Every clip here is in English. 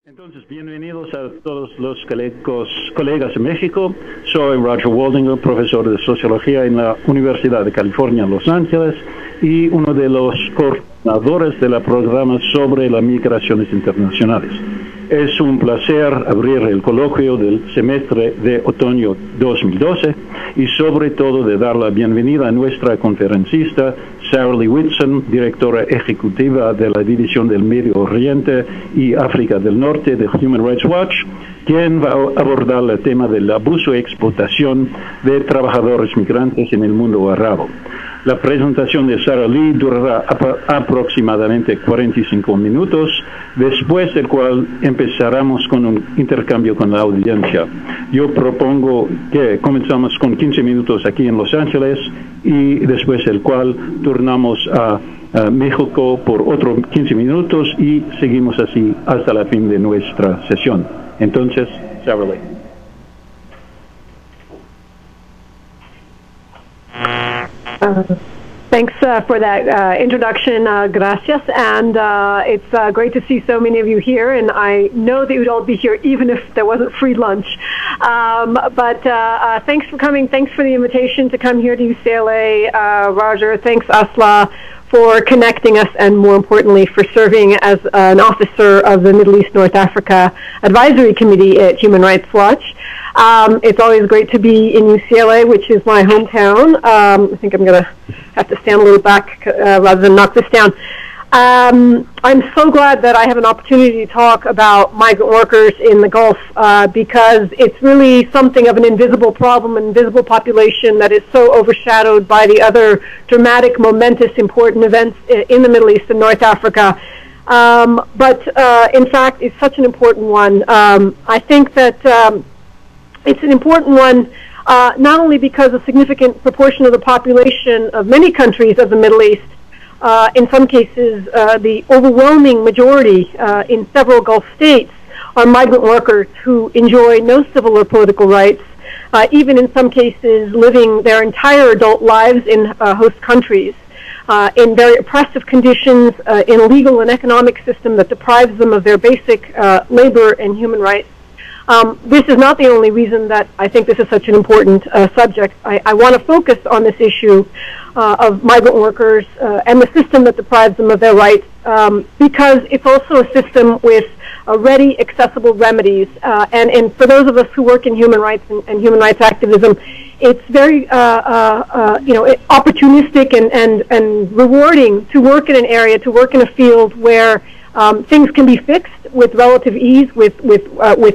Entonces, bienvenidos a todos los colegas de México. Soy Roger Waldinger, profesor de Sociología en la Universidad de California, Los Ángeles, y uno de los coordinadores de la programa sobre las migraciones internacionales. Es un placer abrir el coloquio del semestre de otoño 2012 y sobre todo de dar la bienvenida a nuestra conferencista Sarah Leah Whitson, Directora Ejecutiva de la División del Medio Oriente y África del Norte de Human Rights Watch, quien va a abordar el tema del abuso y explotación de trabajadores migrantes en el mundo árabe. La presentación de Sarah Leah durará aproximadamente 45 minutos, después del cual empezaremos con un intercambio con la audiencia. Yo propongo que comenzamos con 15 minutos aquí en Los Ángeles y después del cual turnamos a México por otros 15 minutos y seguimos así hasta la fin de nuestra sesión. Entonces, Sarah Leah. Thanks for that introduction, gracias, and it's great to see so many of you here, and I know that you'd all be here even if there wasn't free lunch. But thanks for coming, thanks for the invitation to come here to UCLA, Roger, thanks Asla for connecting us, and more importantly for serving as an officer of the Middle East North Africa Advisory Committee at Human Rights Watch. It's always great to be in UCLA, which is my hometown. I think I'm going to have to stand a little back rather than knock this down. I'm so glad that I have an opportunity to talk about migrant workers in the Gulf because it's really something of an invisible problem, an invisible population that is so overshadowed by the other dramatic, momentous, important events in the Middle East and North Africa. But in fact, it's such an important one. I think that it's an important one not only because a significant proportion of the population of many countries of the Middle East, in some cases the overwhelming majority in several Gulf states, are migrant workers who enjoy no civil or political rights, even in some cases living their entire adult lives in host countries, in very oppressive conditions, in a legal and economic system that deprives them of their basic labor and human rights. This is not the only reason that I think this is such an important subject. I want to focus on this issue of migrant workers and the system that deprives them of their rights because it's also a system with ready, accessible remedies. And for those of us who work in human rights and human rights activism, it's very opportunistic and rewarding to work in an area, to work in a field where things can be fixed with relative ease, with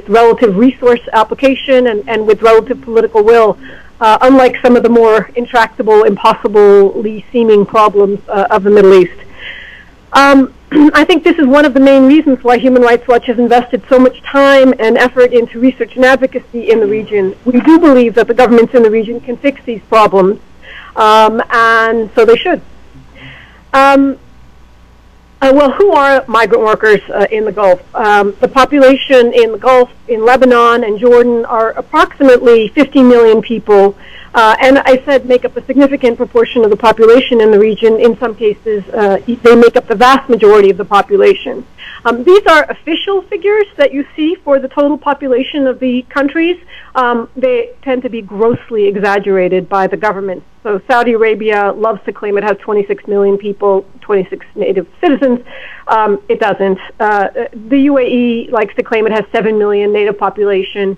relative resource application, and with relative political will, unlike some of the more intractable, impossibly seeming problems of the Middle East. I think this is one of the main reasons why Human Rights Watch has invested so much time and effort into research and advocacy in the region. We do believe that the governments in the region can fix these problems, and so they should. Well, who are migrant workers in the Gulf? The population in the Gulf, in Lebanon and Jordan, are approximately 50 million people, and I said make up a significant proportion of the population in the region. In some cases, they make up the vast majority of the population. These are official figures that you see for the total population of the countries. They tend to be grossly exaggerated by the government. So Saudi Arabia loves to claim it has 26 million people, 26 native citizens. It doesn't. The UAE likes to claim it has 7 million native population.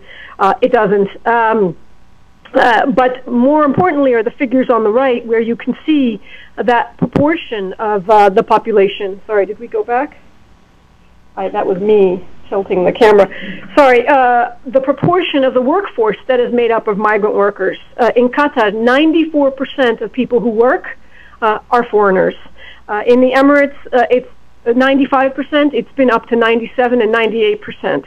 It doesn't. But more importantly are the figures on the right where you can see that proportion of the population. Sorry, did we go back? That was me tilting the camera. Sorry, the proportion of the workforce that is made up of migrant workers. In Qatar, 94% of people who work are foreigners. In the Emirates, it's 95%. It's been up to 97 and 98%.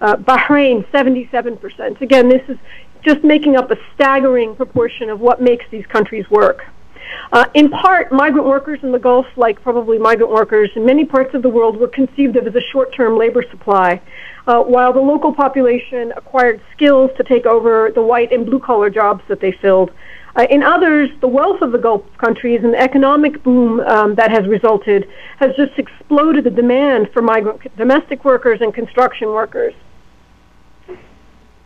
Bahrain, 77%. Again, this is just making up a staggering proportion of what makes these countries work. In part, migrant workers in the Gulf, like probably migrant workers in many parts of the world, were conceived of as a short-term labor supply, while the local population acquired skills to take over the white and blue-collar jobs that they filled. In others, the wealth of the Gulf countries and the economic boom that has resulted has just exploded the demand for migrant domestic workers and construction workers.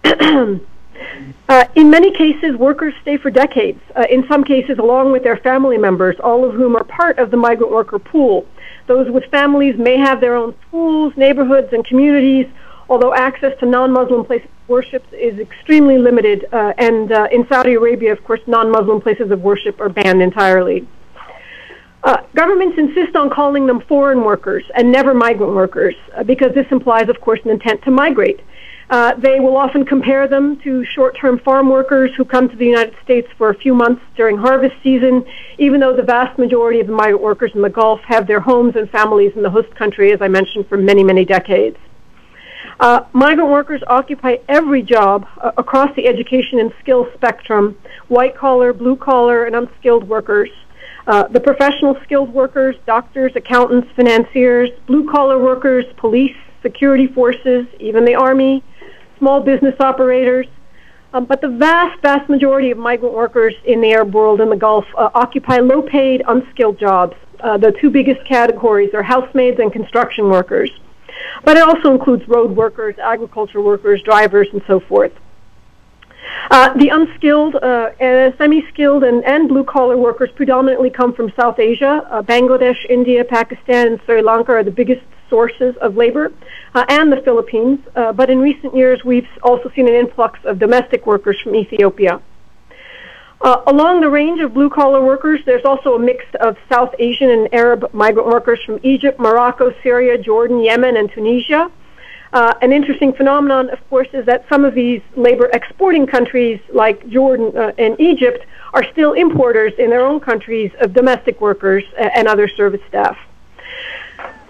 In many cases, workers stay for decades, in some cases along with their family members, all of whom are part of the migrant worker pool. Those with families may have their own schools, neighborhoods, and communities, although access to non-Muslim places of worship is extremely limited, and in Saudi Arabia, of course, non-Muslim places of worship are banned entirely. Governments insist on calling them foreign workers and never migrant workers, because this implies, of course, an intent to migrate. They will often compare them to short-term farm workers who come to the United States for a few months during harvest season, even though the vast majority of the migrant workers in the Gulf have their homes and families in the host country, as I mentioned, for many, many decades. Migrant workers occupy every job across the education and skills spectrum: white-collar, blue-collar, and unskilled workers. The professional skilled workers, doctors, accountants, financiers, blue-collar workers, police, security forces, even the Army, small business operators. But the vast, vast majority of migrant workers in the Arab world and the Gulf occupy low-paid, unskilled jobs. The two biggest categories are housemaids and construction workers. But it also includes road workers, agriculture workers, drivers, and so forth. The unskilled, semi-skilled, and blue-collar workers predominantly come from South Asia. Bangladesh, India, Pakistan, and Sri Lanka are the biggest sources of labor, and the Philippines. But in recent years, we've also seen an influx of domestic workers from Ethiopia. Along the range of blue-collar workers, there's also a mix of South Asian and Arab migrant workers from Egypt, Morocco, Syria, Jordan, Yemen, and Tunisia. An interesting phenomenon, of course, is that some of these labor-exporting countries, like Jordan and Egypt, are still importers in their own countries of domestic workers and other service staff.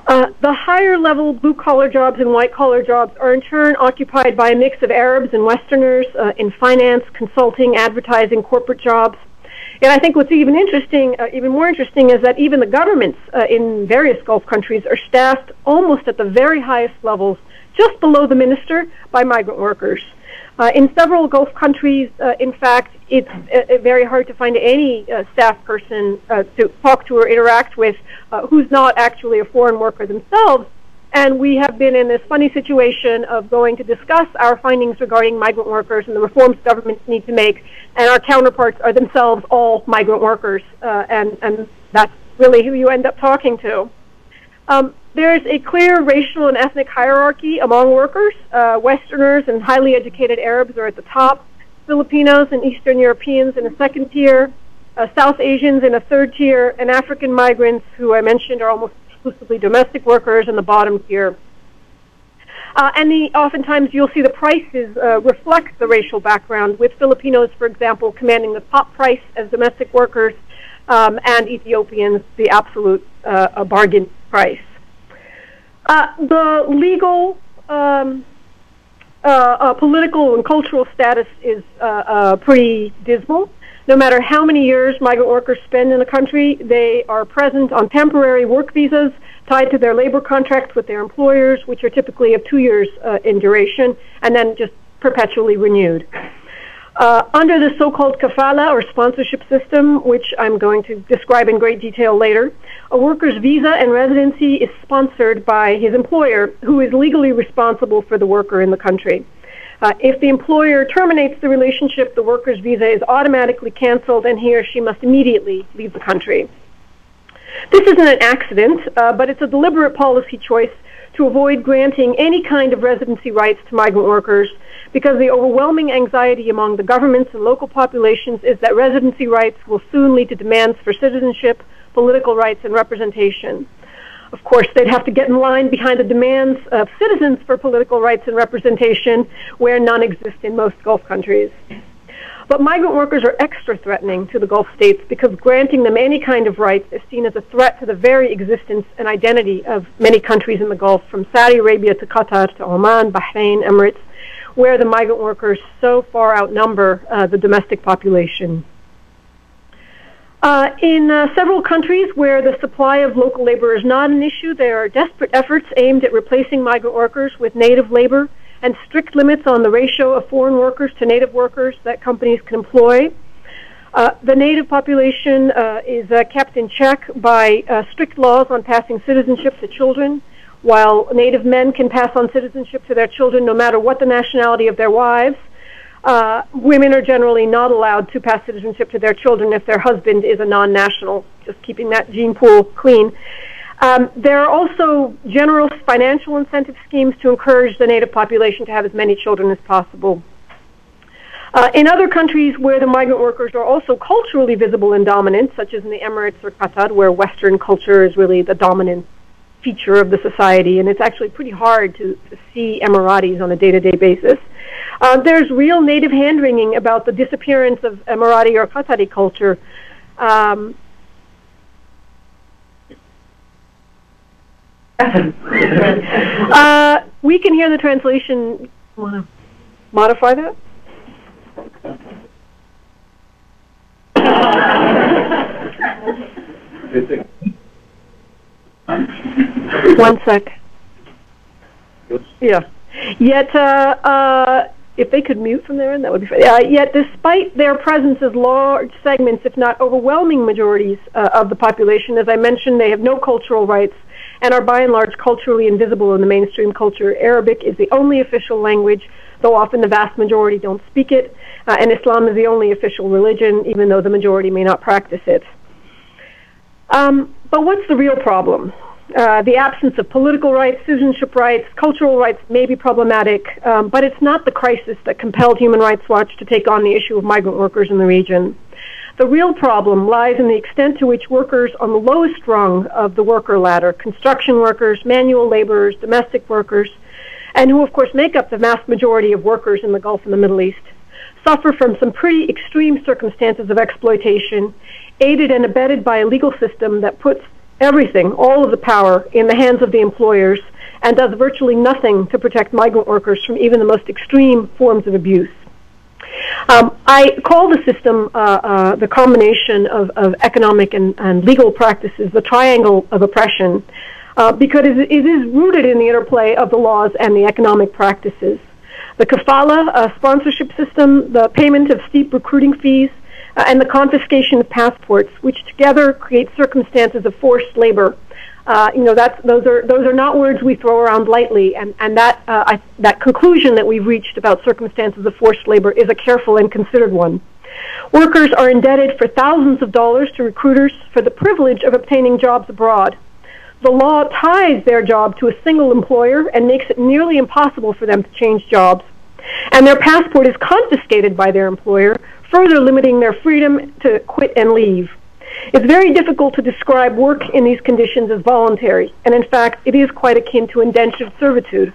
The higher-level blue-collar jobs and white-collar jobs are in turn occupied by a mix of Arabs and Westerners in finance, consulting, advertising, corporate jobs. And I think what's even more interesting, is that even the governments in various Gulf countries are staffed almost at the very highest levels, just below the minister, by migrant workers. In several Gulf countries, in fact, it's very hard to find any staff person to talk to or interact with who's not actually a foreign worker themselves. And we have been in this funny situation of going to discuss our findings regarding migrant workers and the reforms governments need to make, and our counterparts are themselves all migrant workers, and that's really who you end up talking to. There's a clear racial and ethnic hierarchy among workers. Westerners and highly educated Arabs are at the top, Filipinos and Eastern Europeans in a second tier, South Asians in a third tier, and African migrants, who I mentioned are almost exclusively domestic workers, in the bottom tier. Oftentimes you'll see the prices reflect the racial background, with Filipinos, for example, commanding the top price as domestic workers, and Ethiopians the absolute bargain price. The legal, political, and cultural status is pretty dismal. No matter how many years migrant workers spend in the country, they are present on temporary work visas tied to their labor contracts with their employers, which are typically of 2 years in duration, and then just perpetually renewed. Under the so-called kafala, or sponsorship system, which I'm going to describe in great detail later, a worker's visa and residency is sponsored by his employer, who is legally responsible for the worker in the country. If the employer terminates the relationship, the worker's visa is automatically canceled, and he or she must immediately leave the country. This isn't an accident, but it's a deliberate policy choice to avoid granting any kind of residency rights to migrant workers, because the overwhelming anxiety among the governments and local populations is that residency rights will soon lead to demands for citizenship, political rights, and representation. Of course, they'd have to get in line behind the demands of citizens for political rights and representation, where none exist in most Gulf countries. But migrant workers are extra threatening to the Gulf states, because granting them any kind of rights is seen as a threat to the very existence and identity of many countries in the Gulf, from Saudi Arabia to Qatar to Oman, Bahrain, Emirates, where the migrant workers so far outnumber the domestic population. In several countries where the supply of local labor is not an issue, there are desperate efforts aimed at replacing migrant workers with native labor, and strict limits on the ratio of foreign workers to native workers that companies can employ. The native population is kept in check by strict laws on passing citizenship to children. While native men can pass on citizenship to their children no matter what the nationality of their wives, women are generally not allowed to pass citizenship to their children if their husband is a non-national, just keeping that gene pool clean. There are also general financial incentive schemes to encourage the native population to have as many children as possible. In other countries where the migrant workers are also culturally visible and dominant, such as in the Emirates or Qatar, where Western culture is really the dominant feature of the society, and it's actually pretty hard to see Emiratis on a day-to-day basis. There's real native hand-wringing about the disappearance of Emirati or Qatari culture. We can hear the translation. Want to modify that? One sec. Yeah. Yet, if they could mute from their end, that would be fine. Yet, despite their presence as large segments, if not overwhelming majorities of the population, as I mentioned, they have no cultural rights and are by and large culturally invisible in the mainstream culture. Arabic is the only official language, though often the vast majority don't speak it, and Islam is the only official religion, even though the majority may not practice it. But what's the real problem? The absence of political rights, citizenship rights, cultural rights may be problematic, but it's not the crisis that compelled Human Rights Watch to take on the issue of migrant workers in the region. The real problem lies in the extent to which workers on the lowest rung of the worker ladder, construction workers, manual laborers, domestic workers, and who of course make up the vast majority of workers in the Gulf and the Middle East, suffer from some pretty extreme circumstances of exploitation, aided and abetted by a legal system that puts everything, all of the power, in the hands of the employers and does virtually nothing to protect migrant workers from even the most extreme forms of abuse. I call the system the combination of economic and legal practices, the triangle of oppression, because it is rooted in the interplay of the laws and the economic practices. The kafala sponsorship system, the payment of steep recruiting fees, and the confiscation of passports, which together create circumstances of forced labor. Those are not words we throw around lightly, and that conclusion that we've reached about circumstances of forced labor is a careful and considered one. Workers are indebted for thousands of dollars to recruiters for the privilege of obtaining jobs abroad. The law ties their job to a single employer and makes it nearly impossible for them to change jobs. And their passport is confiscated by their employer, further limiting their freedom to quit and leave. It's very difficult to describe work in these conditions as voluntary, and in fact, it is quite akin to indentured servitude.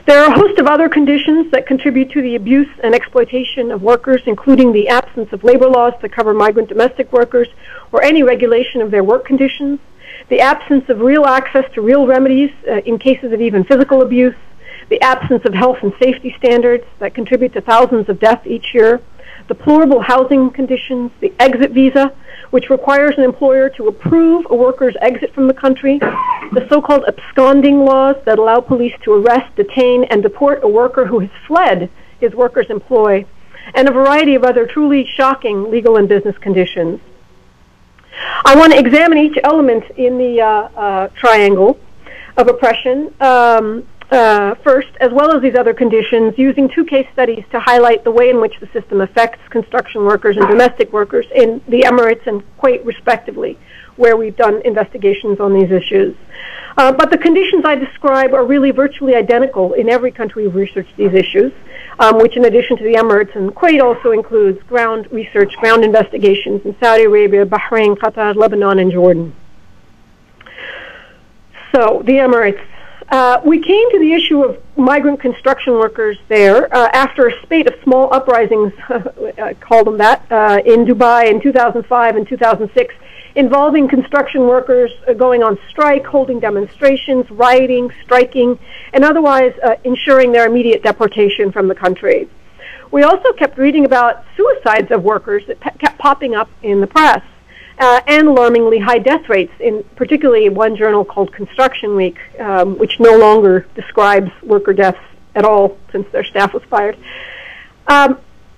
There are a host of other conditions that contribute to the abuse and exploitation of workers, including the absence of labor laws that cover migrant domestic workers or any regulation of their work conditions, the absence of real access to real remedies in cases of even physical abuse, the absence of health and safety standards that contribute to thousands of deaths each year, deplorable housing conditions, the exit visa, which requires an employer to approve a worker's exit from the country, the so-called absconding laws that allow police to arrest, detain, and deport a worker who has fled his worker's employ, and a variety of other truly shocking legal and business conditions. I want to examine each element in the triangle of oppression first, as well as these other conditions, using two case studies to highlight the way in which the system affects construction workers and domestic workers in the Emirates and Kuwait, respectively, where we've done investigations on these issues. But the conditions I describe are really virtually identical in every country we've researched these issues, which in addition to the Emirates and Kuwait also includes ground research, ground investigations in Saudi Arabia, Bahrain, Qatar, Lebanon, and Jordan. So, the Emirates. We came to the issue of migrant construction workers there after a spate of small uprisings, I call them that, in Dubai in 2005 and 2006, involving construction workers going on strike, holding demonstrations, rioting, striking, and otherwise ensuring their immediate deportation from the country. We also kept reading about suicides of workers that kept popping up in the press. And alarmingly high death rates, in particularly one journal called Construction Week, which no longer describes worker deaths at all since their staff was fired.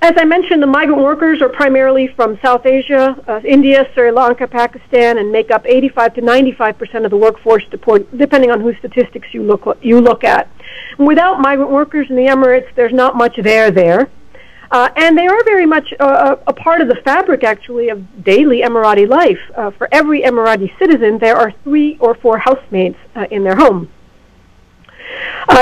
As I mentioned, the migrant workers are primarily from South Asia, India, Sri Lanka, Pakistan, and make up 85 to 95% of the workforce, depending on whose statistics you look at. Without migrant workers in the Emirates, there's not much there. And they are very much a part of the fabric, actually, of daily Emirati life. For every Emirati citizen, there are 3 or 4 housemaids in their home.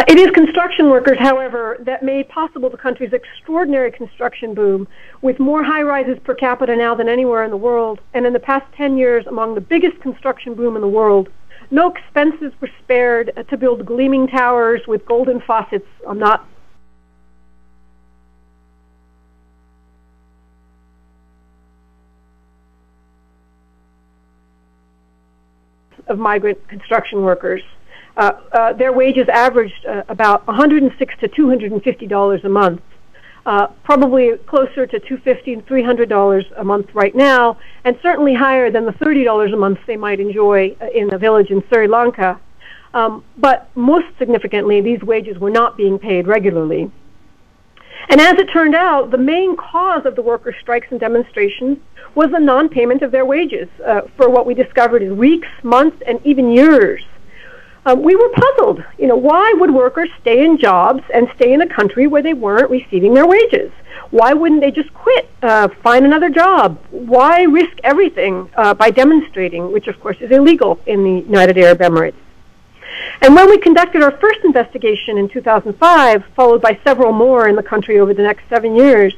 It is construction workers, however, that made possible the country's extraordinary construction boom, with more high-rises per capita now than anywhere in the world, and in the past 10 years, among the biggest construction boom in the world. No expenses were spared to build gleaming towers with golden faucets of migrant construction workers. Their wages averaged about $106 to $250 a month, probably closer to $250 and $300 a month right now, and certainly higher than the $30 a month they might enjoy in a village in Sri Lanka. But most significantly, these wages were not being paid regularly. And as it turned out, the main cause of the worker strikes and demonstrations was the non-payment of their wages for what we discovered in weeks, months, and even years. We were puzzled. Why would workers stay in jobs and stay in a country where they weren't receiving their wages? Why wouldn't they just quit, find another job? Why risk everything by demonstrating, which of course is illegal in the United Arab Emirates? And when we conducted our first investigation in 2005, followed by several more in the country over the next 7 years,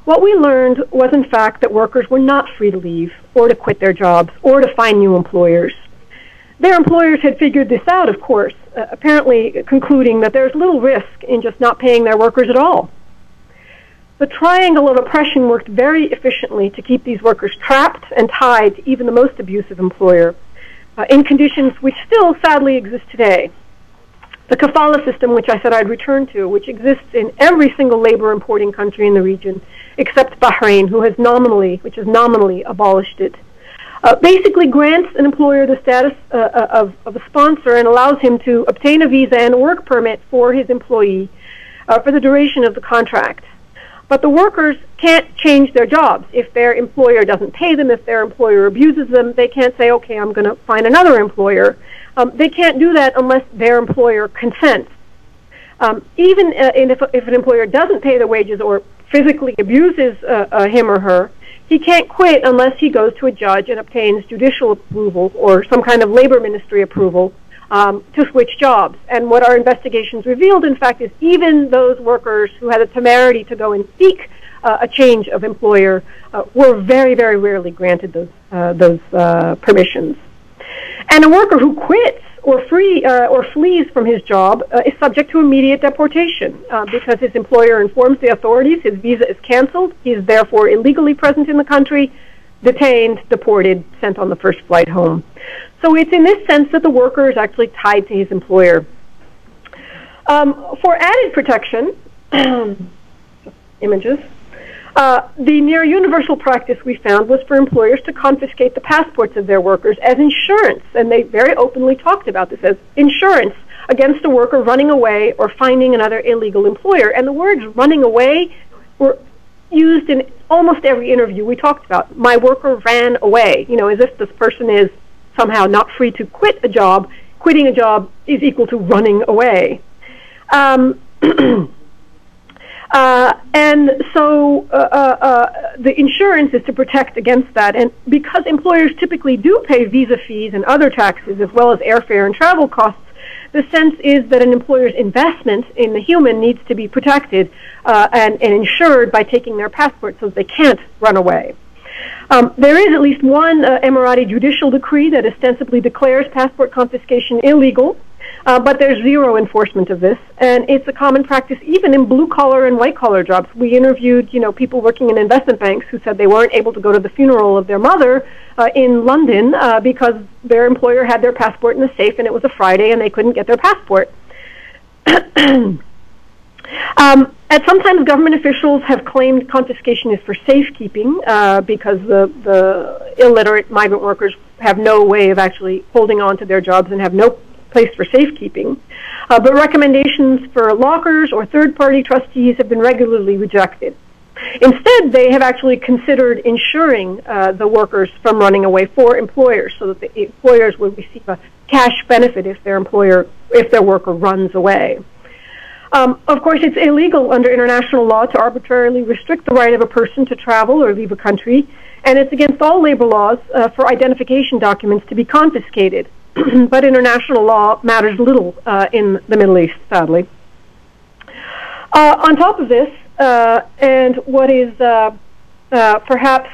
what we learned was in fact that workers were not free to leave or to quit their jobs or to find new employers. Their employers had figured this out, of course, apparently concluding that there's little risk in just not paying their workers at all. The triangle of oppression worked very efficiently to keep these workers trapped and tied to even the most abusive employer, in conditions which still sadly exist today. The kafala system, which I said I'd return to, which exists in every single labor importing country in the region, except Bahrain, which has nominally abolished it, basically grants an employer the status of a sponsor and allows him to obtain a visa and a work permit for his employee for the duration of the contract. But the workers can't change their jobs. If their employer doesn't pay them, if their employer abuses them, they can't say, okay, I'm going to find another employer. They can't do that unless their employer consents. Even if an employer doesn't pay the wages or physically abuses him or her, he can't quit unless he goes to a judge and obtains judicial approval or some kind of labor ministry approval to switch jobs. And what our investigations revealed, in fact, is even those workers who had the temerity to go and seek a change of employer were very, very rarely granted those permissions. And a worker who quits or flees from his job is subject to immediate deportation because his employer informs the authorities his visa is canceled. He is therefore illegally present in the country, detained, deported, sent on the first flight home. So it's in this sense that the worker is actually tied to his employer. For added protection, images, the near universal practice we found was for employers to confiscate the passports of their workers as insurance, and they very openly talked about this as insurance against a worker running away or finding another illegal employer. And the words running away were used in almost every interview we talked about. My worker ran away, as if this person is somehow not free to quit a job. Quitting a job is equal to running away. And so the insurance is to protect against that. And because employers typically do pay visa fees and other taxes as well as airfare and travel costs, the sense is that an employer's investment in the human needs to be protected and insured by taking their passport so that they can't run away. There is at least one Emirati judicial decree that ostensibly declares passport confiscation illegal, but there's zero enforcement of this, and it's a common practice even in blue-collar and white-collar jobs. We interviewed, people working in investment banks who said they weren't able to go to the funeral of their mother in London because their employer had their passport in the safe and it was a Friday and they couldn't get their passport. And sometimes government officials have claimed confiscation is for safekeeping because the illiterate migrant workers have no way of actually holding on to their jobs and have no place for safekeeping. But recommendations for lockers or third-party trustees have been regularly rejected. Instead, they have actually considered insuring the workers from running away for employers, so that the employers would receive a cash benefit if their worker runs away. Of course, it's illegal under international law to arbitrarily restrict the right of a person to travel or leave a country, and it's against all labor laws for identification documents to be confiscated. But international law matters little in the Middle East, sadly. On top of this, and what is perhaps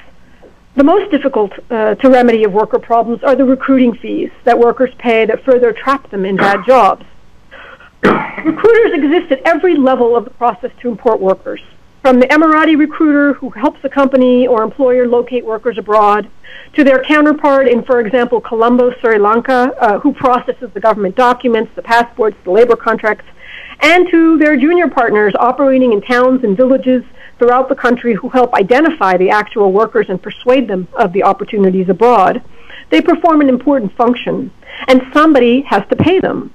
the most difficult to remedy of worker problems are the recruiting fees that workers pay that further trap them in bad jobs. Recruiters exist at every level of the process to import workers, from the Emirati recruiter who helps a company or employer locate workers abroad, to their counterpart in, for example, Colombo, Sri Lanka, who processes the government documents, the passports, the labor contracts, and to their junior partners operating in towns and villages throughout the country who help identify the actual workers and persuade them of the opportunities abroad. They perform an important function, and somebody has to pay them.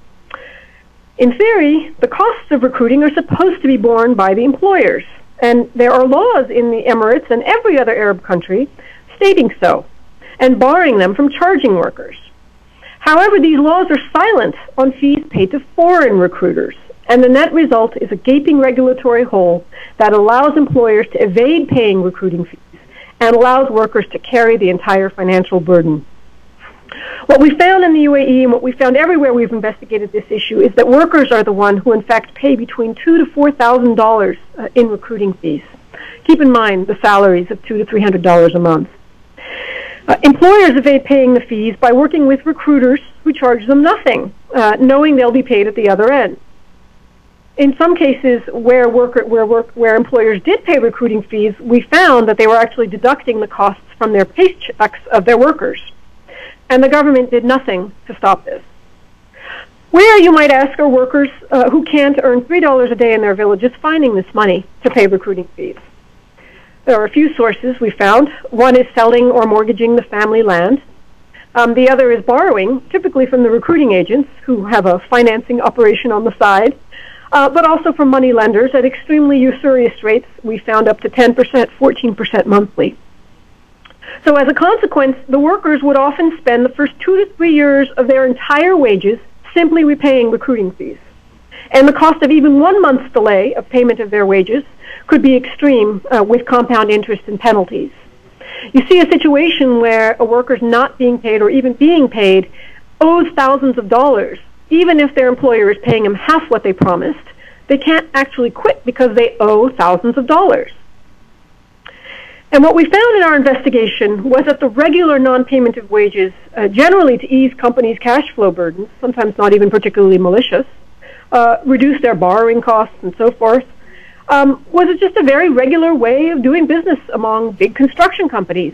In theory, the costs of recruiting are supposed to be borne by the employers, and there are laws in the Emirates and every other Arab country stating so, and barring them from charging workers. However, these laws are silent on fees paid to foreign recruiters, and the net result is a gaping regulatory hole that allows employers to evade paying recruiting fees and allows workers to carry the entire financial burden. What we found in the UAE and what we found everywhere we've investigated this issue is that workers are the ones who in fact pay between $2,000 to $4,000 in recruiting fees. Keep in mind the salaries of $200 to $300 a month. Employers evade paying the fees by working with recruiters who charge them nothing, knowing they'll be paid at the other end. In some cases where employers did pay recruiting fees, we found that they were actually deducting the costs from their paychecks of their workers. And the government did nothing to stop this. Where, you might ask, are workers who can't earn $3 a day in their villages finding this money to pay recruiting fees? There are a few sources we found. One is selling or mortgaging the family land. The other is borrowing, typically from the recruiting agents who have a financing operation on the side, but also from money lenders at extremely usurious rates. We found up to 10%, 14% monthly. So as a consequence, the workers would often spend the first 2 to 3 years of their entire wages simply repaying recruiting fees. And the cost of even 1 month's delay of payment of their wages could be extreme with compound interest and penalties. You see a situation where a worker's not being paid or even being paid owes thousands of dollars. Even if their employer is paying them half what they promised, they can't actually quit because they owe thousands of dollars. And what we found in our investigation was that the regular non-payment of wages, generally to ease companies' cash flow burdens, sometimes not even particularly malicious, reduce their borrowing costs and so forth, was just a very regular way of doing business among big construction companies.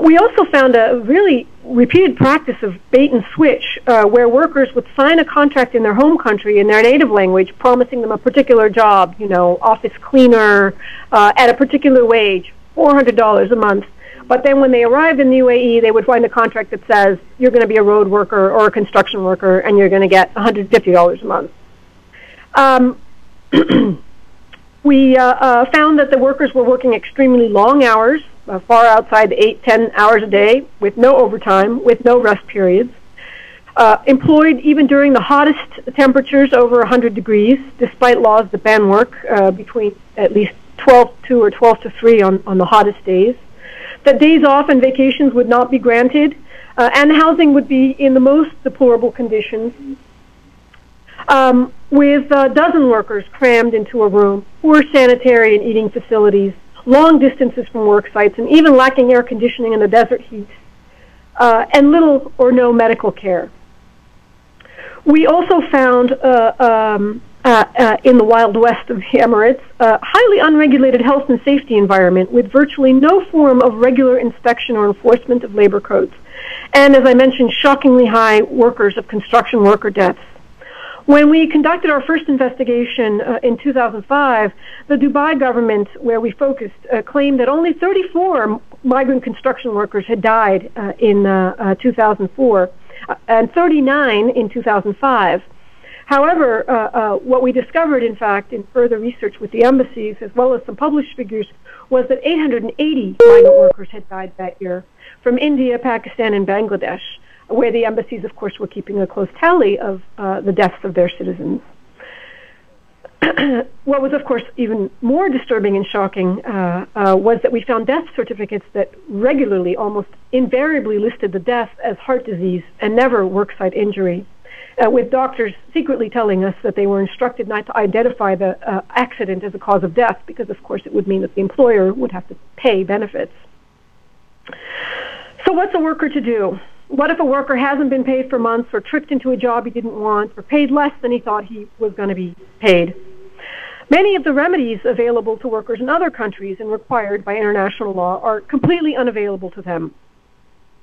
We also found a really repeated practice of bait and switch, where workers would sign a contract in their home country in their native language, promising them a particular job, office cleaner, at a particular wage, $400 a month. But then when they arrived in the UAE, they would find a contract that says you're going to be a road worker or a construction worker, and you're going to get $150 a month. We found that the workers were working extremely long hours, far outside the 8-10 hours a day, with no overtime, with no rest periods, employed even during the hottest temperatures over 100 degrees, despite laws that ban work between at least 12-2 or 12-3 on the hottest days, that days off and vacations would not be granted, and housing would be in the most deplorable conditions, with a dozen workers crammed into a room, poor sanitary and eating facilities, long distances from work sites, and even lacking air conditioning in the desert heat, and little or no medical care. We also found in the Wild West of the Emirates a highly unregulated health and safety environment with virtually no form of regular inspection or enforcement of labor codes. And as I mentioned, shockingly high workers of construction worker deaths. When we conducted our first investigation in 2005, the Dubai government, where we focused, claimed that only 34 migrant construction workers had died in 2004 and 39 in 2005. However, what we discovered, in fact, in further research with the embassies, as well as some published figures, was that 880 migrant workers had died that year from India, Pakistan, and Bangladesh, where the embassies, of course, were keeping a close tally of the deaths of their citizens. What was, of course, even more disturbing and shocking was that we found death certificates that regularly, almost invariably, listed the death as heart disease and never worksite injury, with doctors secretly telling us that they were instructed not to identify the accident as a cause of death because, of course, it would mean that the employer would have to pay benefits. So what's a worker to do? What if a worker hasn't been paid for months or tricked into a job he didn't want or paid less than he thought he was going to be paid? Many of the remedies available to workers in other countries and required by international law are completely unavailable to them.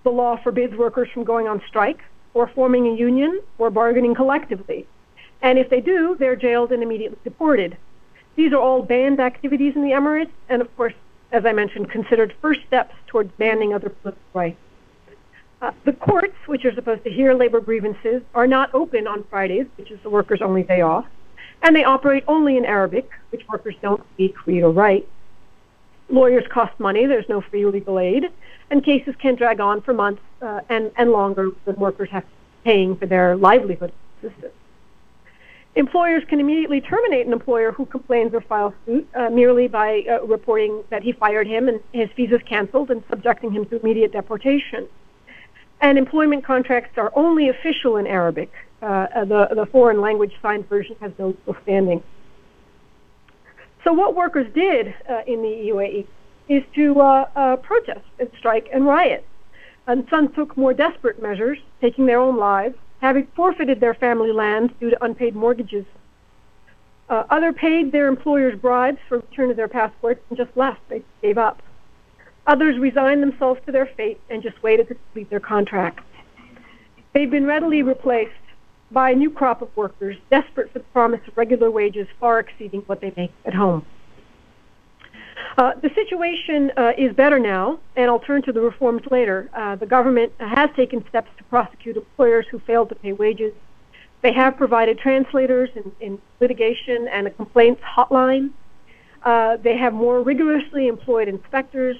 The law forbids workers from going on strike or forming a union or bargaining collectively. And if they do, they're jailed and immediately deported. These are all banned activities in the Emirates and, of course, as I mentioned, considered first steps towards banning other political rights. The courts, which are supposed to hear labor grievances, are not open on Fridays, which is the workers' only day off, and they operate only in Arabic, which workers don't speak, read, or write. Lawyers cost money, there's no free legal aid, and cases can drag on for months and longer when workers have to be paying for their livelihood assistance. Employers can immediately terminate an employer who complains or files suit merely by reporting that he fired him and his visa is canceled and subjecting him to immediate deportation. And employment contracts are only official in Arabic. The foreign language signed version has no legal standing. So what workers did in the UAE is to protest and strike and riot. And some took more desperate measures, taking their own lives, having forfeited their family lands due to unpaid mortgages. Others paid their employers bribes for return of their passports and just left. They gave up. Others resigned themselves to their fate and just waited to complete their contracts. They've been readily replaced by a new crop of workers desperate for the promise of regular wages far exceeding what they make at home. The situation is better now, and I'll turn to the reforms later. The government has taken steps to prosecute employers who failed to pay wages. They have provided translators in litigation and a complaints hotline. They have more rigorously employed inspectors,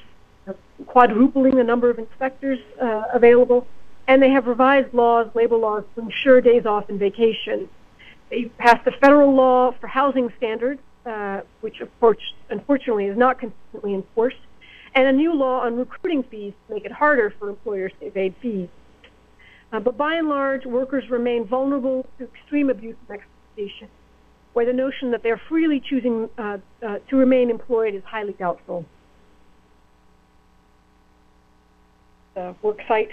quadrupling the number of inspectors available, and they have revised laws, labor laws, to ensure days off and vacation. They passed a federal law for housing standards, which of course, unfortunately, is not consistently enforced, and a new law on recruiting fees to make it harder for employers to evade fees. But by and large, workers remain vulnerable to extreme abuse and exploitation, where the notion that they're freely choosing to remain employed is highly doubtful. Worksite.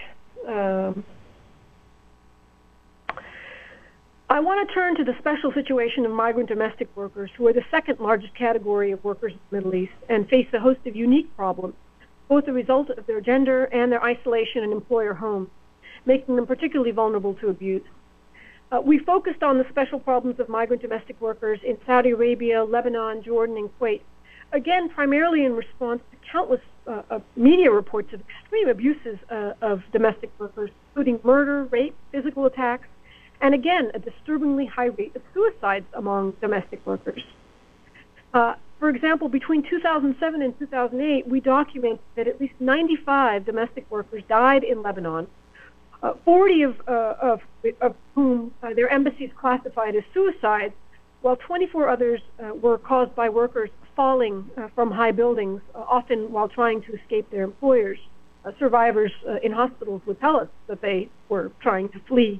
I want to turn to the special situation of migrant domestic workers, who are the second largest category of workers in the Middle East and face a host of unique problems, both a result of their gender and their isolation in employer homes, making them particularly vulnerable to abuse. We focused on the special problems of migrant domestic workers in Saudi Arabia, Lebanon, Jordan, and Kuwait, again, primarily in response to countless media reports of extreme abuses of domestic workers, including murder, rape, physical attacks, and again, a disturbingly high rate of suicides among domestic workers. For example, between 2007 and 2008, we documented that at least 95 domestic workers died in Lebanon, 40 of whom their embassies classified as suicides, while 24 others were caused by workers falling from high buildings, often while trying to escape their employers. Survivors in hospitals would tell us that they were trying to flee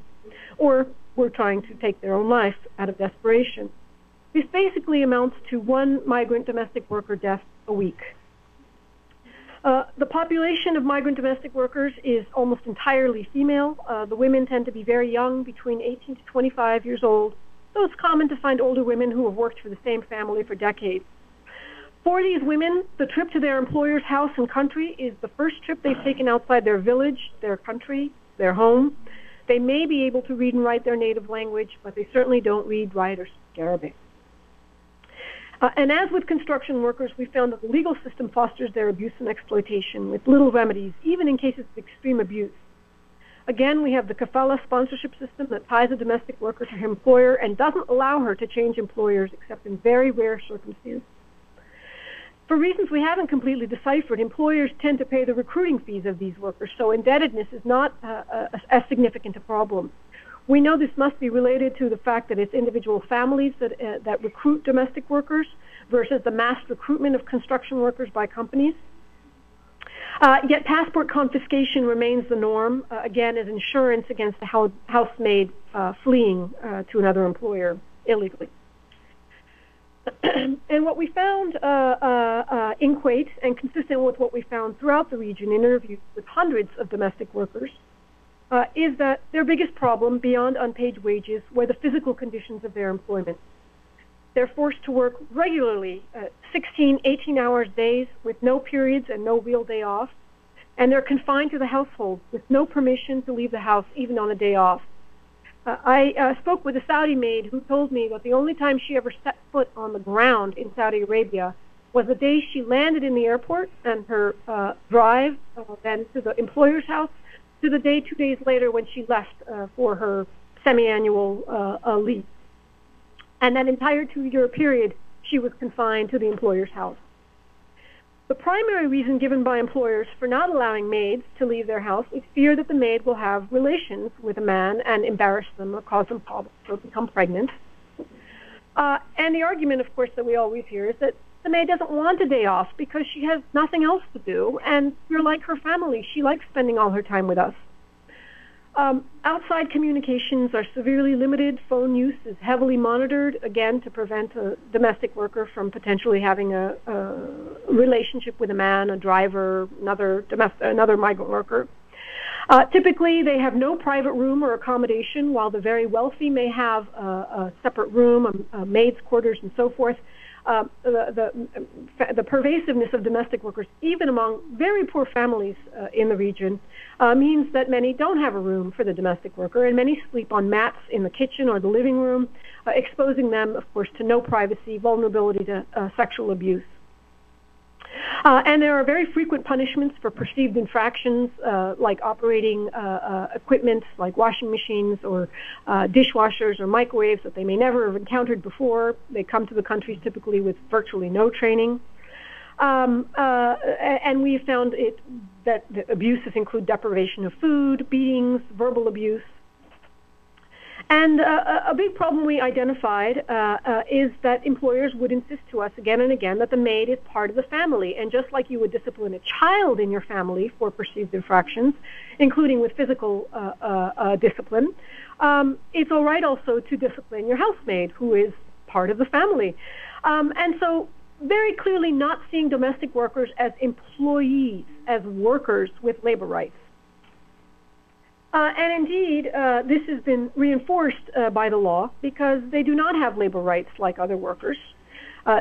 or were trying to take their own life out of desperation. This basically amounts to one migrant domestic worker death a week. The population of migrant domestic workers is almost entirely female. The women tend to be very young, between 18 to 25 years old, so it's common to find older women who have worked for the same family for decades. For these women, the trip to their employer's house and country is the first trip they've taken outside their village, their country, their home. They may be able to read and write their native language, but they certainly don't read, write, or speak Arabic. And as with construction workers, we found that the legal system fosters their abuse and exploitation with little remedies, even in cases of extreme abuse. Again, we have the kafala sponsorship system that ties a domestic worker to her employer and doesn't allow her to change employers except in very rare circumstances. For reasons we haven't completely deciphered, employers tend to pay the recruiting fees of these workers, so indebtedness is not as significant a problem. We know this must be related to the fact that it's individual families that recruit domestic workers versus the mass recruitment of construction workers by companies. Yet passport confiscation remains the norm, again, as insurance against a housemaid fleeing to another employer illegally. And what we found in Kuwait, and consistent with what we found throughout the region in interviews with hundreds of domestic workers, is that their biggest problem beyond unpaid wages were the physical conditions of their employment. They're forced to work regularly, 16, 18-hour days with no periods and no real day off, and they're confined to the household with no permission to leave the house even on a day off. I spoke with a Saudi maid who told me that the only time she ever set foot on the ground in Saudi Arabia was the day she landed in the airport and her drive then to the employer's house to the day 2 days later when she left for her semi-annual leave. And that entire 2-year period, she was confined to the employer's house. The primary reason given by employers for not allowing maids to leave their house is fear that the maid will have relations with a man and embarrass them or cause them problems or become pregnant. And the argument, of course, that we always hear is that the maid doesn't want a day off because she has nothing else to do, and we're like her family. She likes spending all her time with us. Outside communications are severely limited. Phone use is heavily monitored, again, to prevent a domestic worker from potentially having a relationship with a man, a driver, another migrant worker. Typically, they have no private room or accommodation, while the very wealthy may have a separate room, maid's quarters, and so forth. The pervasiveness of domestic workers, even among very poor families in the region, means that many don't have a room for the domestic worker, and many sleep on mats in the kitchen or the living room, exposing them, of course, to no privacy, vulnerability to sexual abuse. And there are very frequent punishments for perceived infractions, like operating equipment like washing machines or dishwashers or microwaves that they may never have encountered before. They come to the countries typically with virtually no training. And we found that the abuses include deprivation of food, beatings, verbal abuse. And a big problem we identified is that employers would insist to us again and again that the maid is part of the family. And just like you would discipline a child in your family for perceived infractions, including with physical discipline, it's all right also to discipline your housemaid, who is part of the family. And so very clearly not seeing domestic workers as employees, as workers with labor rights. And indeed, this has been reinforced by the law because they do not have labor rights like other workers.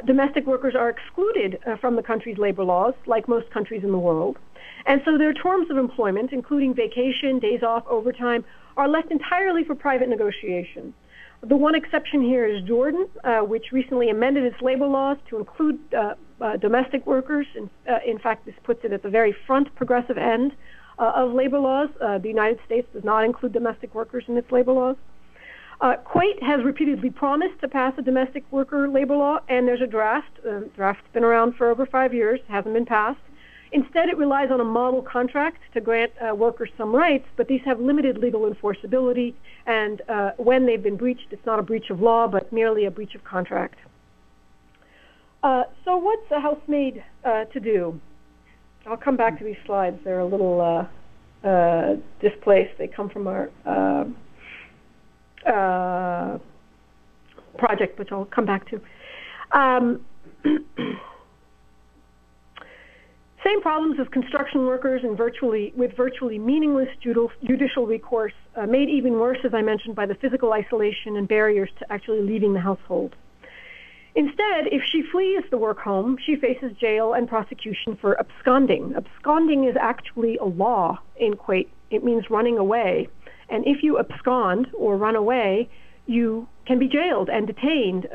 Domestic workers are excluded from the country's labor laws, like most countries in the world. And so their terms of employment, including vacation, days off, overtime, are left entirely for private negotiation. The one exception here is Jordan, which recently amended its labor laws to include domestic workers. In fact, this puts it at the very front progressive end of labor laws. The United States does not include domestic workers in its labor laws. Kuwait has repeatedly promised to pass a domestic worker labor law, and there's a draft. The draft's been around for over 5 years, hasn't been passed. Instead, it relies on a model contract to grant workers some rights, but these have limited legal enforceability, and when they've been breached, it's not a breach of law, but merely a breach of contract. So what's a housemaid to do? I'll come back to these slides. They're a little displaced. They come from our project, which I'll come back to. Same problems as construction workers and with virtually meaningless judicial recourse, made even worse, as I mentioned, by the physical isolation and barriers to actually leaving the household. Instead, if she flees the work home, she faces jail and prosecution for absconding. Absconding is actually a law in Kuwait. It means running away. And if you abscond or run away, you can be jailed and detained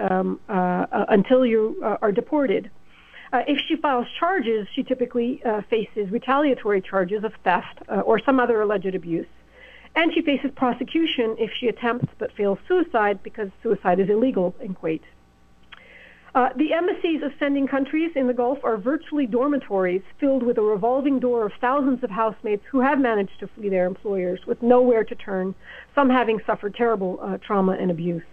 until you are deported. If she files charges, she typically faces retaliatory charges of theft or some other alleged abuse. And she faces prosecution if she attempts but fails suicide, because suicide is illegal in Kuwait. The embassies of sending countries in the Gulf are virtually dormitories filled with a revolving door of thousands of housemates who have managed to flee their employers with nowhere to turn, some having suffered terrible trauma and abuse.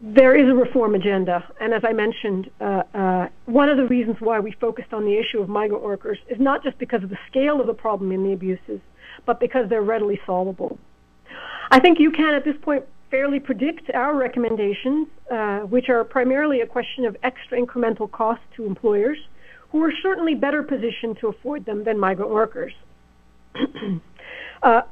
There is a reform agenda, and as I mentioned, one of the reasons why we focused on the issue of migrant workers is not just because of the scale of the problem in the abuses, but because they're readily solvable. I think you can, at this point, fairly predict our recommendations, which are primarily a question of extra incremental costs to employers, who are certainly better positioned to afford them than migrant workers.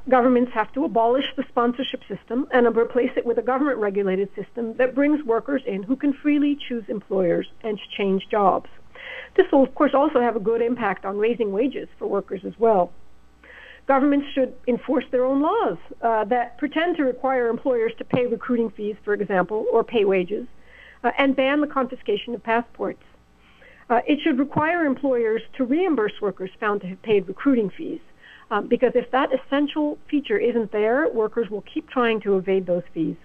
Governments have to abolish the sponsorship system and replace it with a government-regulated system that brings workers in who can freely choose employers and change jobs. This will, of course, also have a good impact on raising wages for workers as well. Governments should enforce their own laws that pretend to require employers to pay recruiting fees, for example, or pay wages, and ban the confiscation of passports. It should require employers to reimburse workers found to have paid recruiting fees, because if that essential feature isn't there, workers will keep trying to evade those fees.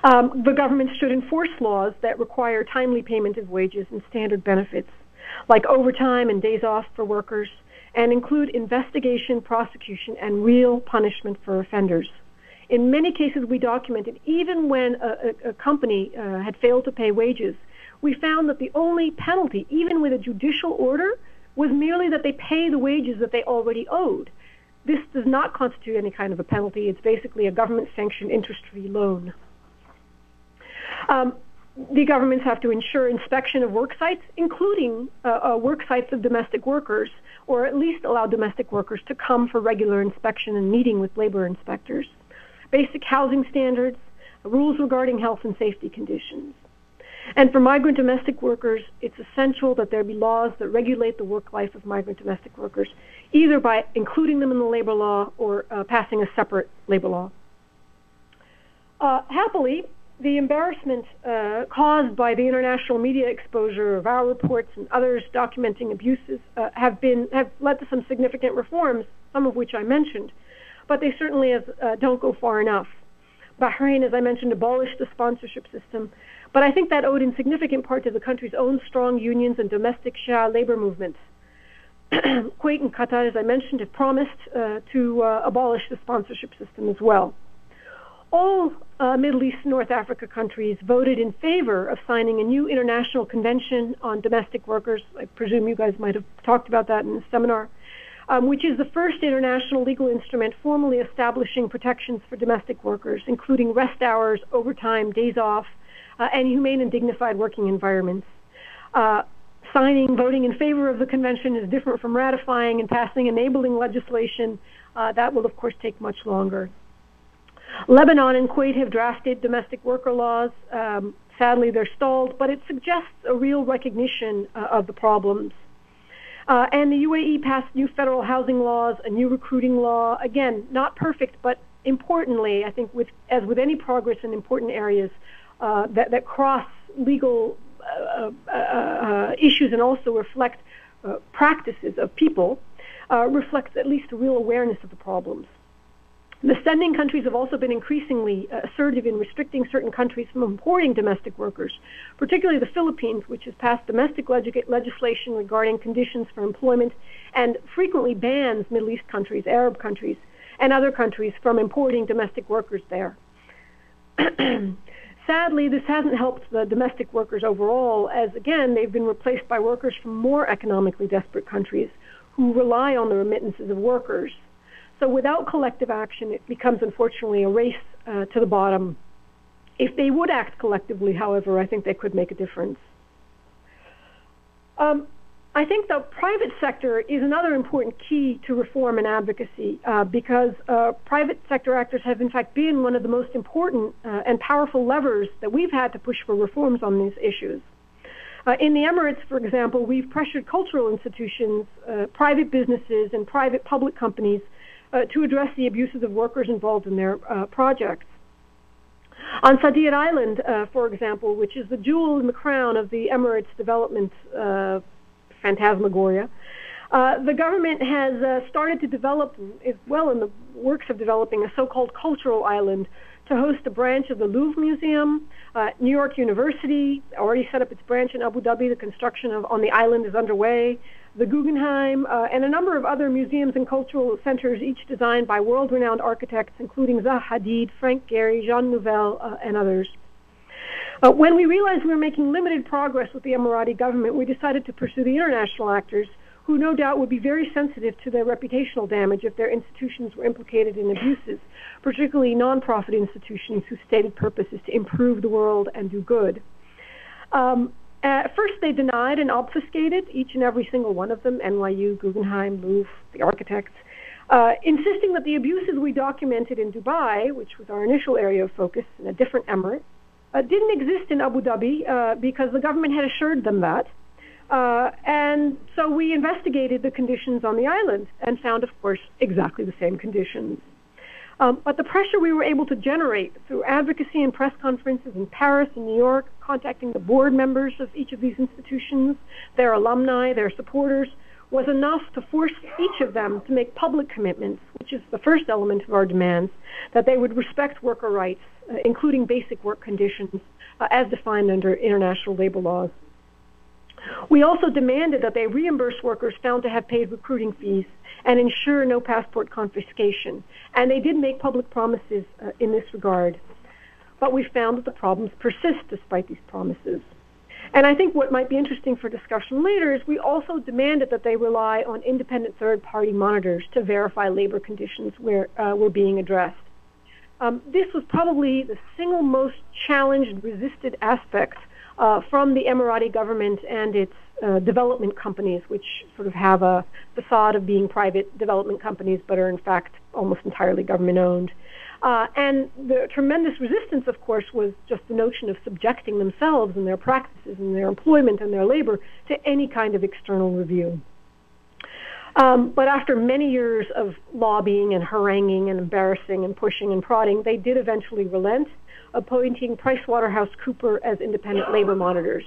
The government should enforce laws that require timely payment of wages and standard benefits, like overtime and days off for workers, and include investigation, prosecution, and real punishment for offenders. In many cases, we documented, even when a company had failed to pay wages, we found that the only penalty, even with a judicial order, was merely that they pay the wages that they already owed. This does not constitute any kind of a penalty. It's basically a government-sanctioned interest-free loan. The governments have to ensure inspection of work sites, including work sites of domestic workers, or at least allow domestic workers to come for regular inspection and meeting with labor inspectors. Basic housing standards, rules regarding health and safety conditions. And for migrant domestic workers, it's essential that there be laws that regulate the work life of migrant domestic workers, either by including them in the labor law or passing a separate labor law. Happily, the embarrassment caused by the international media exposure of our reports and others documenting abuses have led to some significant reforms, some of which I mentioned, but they certainly don't go far enough. Bahrain, as I mentioned, abolished the sponsorship system, but I think that owed in significant part to the country's own strong unions and domestic Shia labor movements. Kuwait and Qatar, as I mentioned, have promised to abolish the sponsorship system as well. All Middle East and North Africa countries voted in favor of signing a new international convention on domestic workers. I presume you guys might have talked about that in the seminar, which is the first international legal instrument formally establishing protections for domestic workers, including rest hours, overtime, days off, and humane and dignified working environments. Voting in favor of the convention is different from ratifying and passing enabling legislation. That will, of course, take much longer. Lebanon and Kuwait have drafted domestic worker laws. Sadly, they're stalled, but it suggests a real recognition of the problems. And the UAE passed new federal housing laws, a new recruiting law. Again, not perfect, but importantly, I think as with any progress in important areas that cross legal issues and also reflect practices of people, reflects at least a real awareness of the problems. The sending countries have also been increasingly assertive in restricting certain countries from importing domestic workers, particularly the Philippines, which has passed domestic legislation regarding conditions for employment and frequently bans Middle East countries, Arab countries, and other countries from importing domestic workers there. Sadly, this hasn't helped the domestic workers overall, as, again, they've been replaced by workers from more economically desperate countries who rely on the remittances of workers. So without collective action, it becomes, unfortunately, a race to the bottom. If they would act collectively, however, I think they could make a difference. I think the private sector is another important key to reform and advocacy because private sector actors have, in fact, been one of the most important and powerful levers that we've had to push for reforms on these issues. In the Emirates, for example, we've pressured cultural institutions, private businesses, and private public companies to address the abuses of workers involved in their projects. On Sadir Island, for example, which is the jewel in the crown of the Emirates development phantasmagoria, The government has started to develop, is well in the works of developing, a so-called cultural island to host a branch of the Louvre Museum. New York University already set up its branch in Abu Dhabi. The construction on the island is underway. The Guggenheim, and a number of other museums and cultural centers, each designed by world-renowned architects, including Zaha Hadid, Frank Gehry, Jean Nouvel, and others. When we realized we were making limited progress with the Emirati government, we decided to pursue the international actors, who no doubt would be very sensitive to their reputational damage if their institutions were implicated in abuses, particularly nonprofit institutions whose stated purpose is to improve the world and do good. At first, they denied and obfuscated each and every single one of them, NYU, Guggenheim, Louvre, the architects, insisting that the abuses we documented in Dubai, which was our initial area of focus in a different emirate, didn't exist in Abu Dhabi because the government had assured them that. And so we investigated the conditions on the island and found, of course, exactly the same conditions. But the pressure we were able to generate through advocacy and press conferences in Paris and New York, contacting the board members of each of these institutions, their alumni, their supporters, was enough to force each of them to make public commitments, which is the first element of our demands, that they would respect worker rights, including basic work conditions, as defined under international labor laws. We also demanded that they reimburse workers found to have paid recruiting fees and ensure no passport confiscation. And they did make public promises in this regard. But we found that the problems persist despite these promises. And I think what might be interesting for discussion later is we also demanded that they rely on independent third-party monitors to verify labor conditions where were being addressed. This was probably the single most challenged and resisted aspect from the Emirati government and its development companies, which sort of have a facade of being private development companies, but are in fact almost entirely government-owned. And the tremendous resistance, of course, was just the notion of subjecting themselves and their practices and their employment and their labor to any kind of external review. But after many years of lobbying and haranguing and embarrassing and pushing and prodding, they did eventually relent, appointing PricewaterhouseCoopers as independent labor monitors.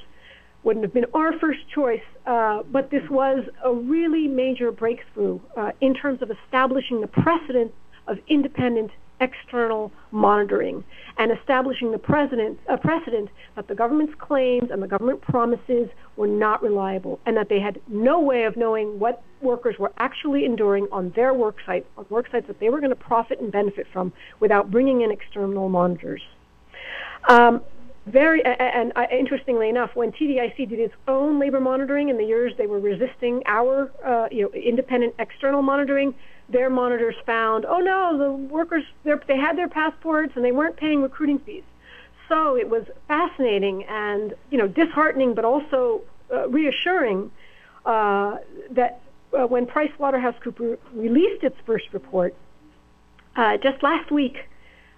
Wouldn't have been our first choice, but this was a really major breakthrough in terms of establishing the precedent of independent external monitoring and establishing the precedent that the government's claims and the government promises were not reliable and that they had no way of knowing what workers were actually enduring on their work sites, on work sites that they were going to profit and benefit from without bringing in external monitors. Interestingly enough, when TDIC did its own labor monitoring in the years they were resisting our independent external monitoring, their monitors found, oh no, the workers, they had their passports and they weren't paying recruiting fees. So it was fascinating and disheartening, but also reassuring that when PricewaterhouseCoopers released its first report just last week,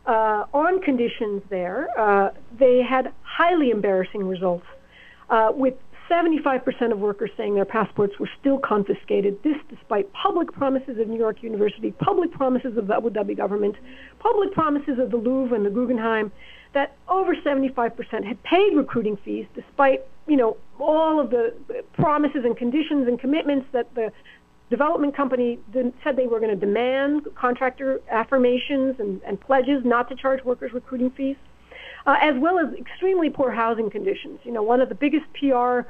on conditions there, they had highly embarrassing results, with 75% of workers saying their passports were still confiscated, this despite public promises of New York University, public promises of the Abu Dhabi government, public promises of the Louvre and the Guggenheim, that over 75% had paid recruiting fees despite, all of the promises and conditions and commitments that the development company said they were going to demand, contractor affirmations and pledges not to charge workers recruiting fees, as well as extremely poor housing conditions. One of the biggest PR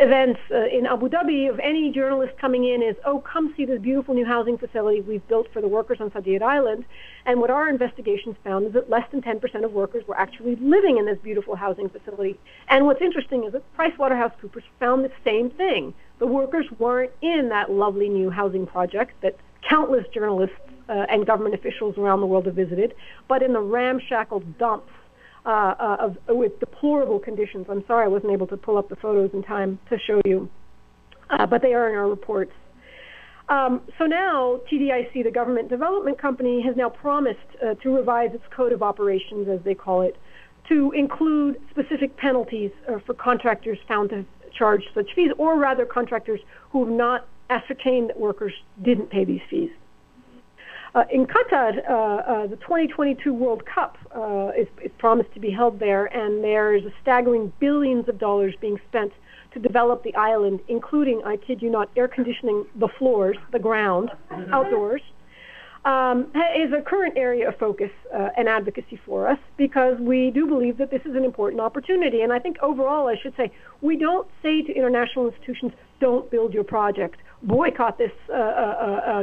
events in Abu Dhabi of any journalist coming in is, oh, come see this beautiful new housing facility we've built for the workers on Sadir Island. And what our investigations found is that less than 10% of workers were actually living in this beautiful housing facility. And what's interesting is that PricewaterhouseCoopers found the same thing. The workers weren't in that lovely new housing project that countless journalists and government officials around the world have visited, but in the ramshackle dumps with deplorable conditions. I'm sorry I wasn't able to pull up the photos in time to show you, but they are in our reports. So now TDIC, the government development company, has now promised to revise its code of operations, as they call it, to include specific penalties for contractors found to have charged such fees, or rather contractors who have not ascertained that workers didn't pay these fees. In Qatar, the 2022 World Cup is promised to be held there, and there is a staggering billions of dollars being spent to develop the island, including, I kid you not, air conditioning the floors, the ground, outdoors, is a current area of focus and advocacy for us, because we do believe that this is an important opportunity. And I think overall, I should say, we don't say to international institutions, don't build your project, boycott this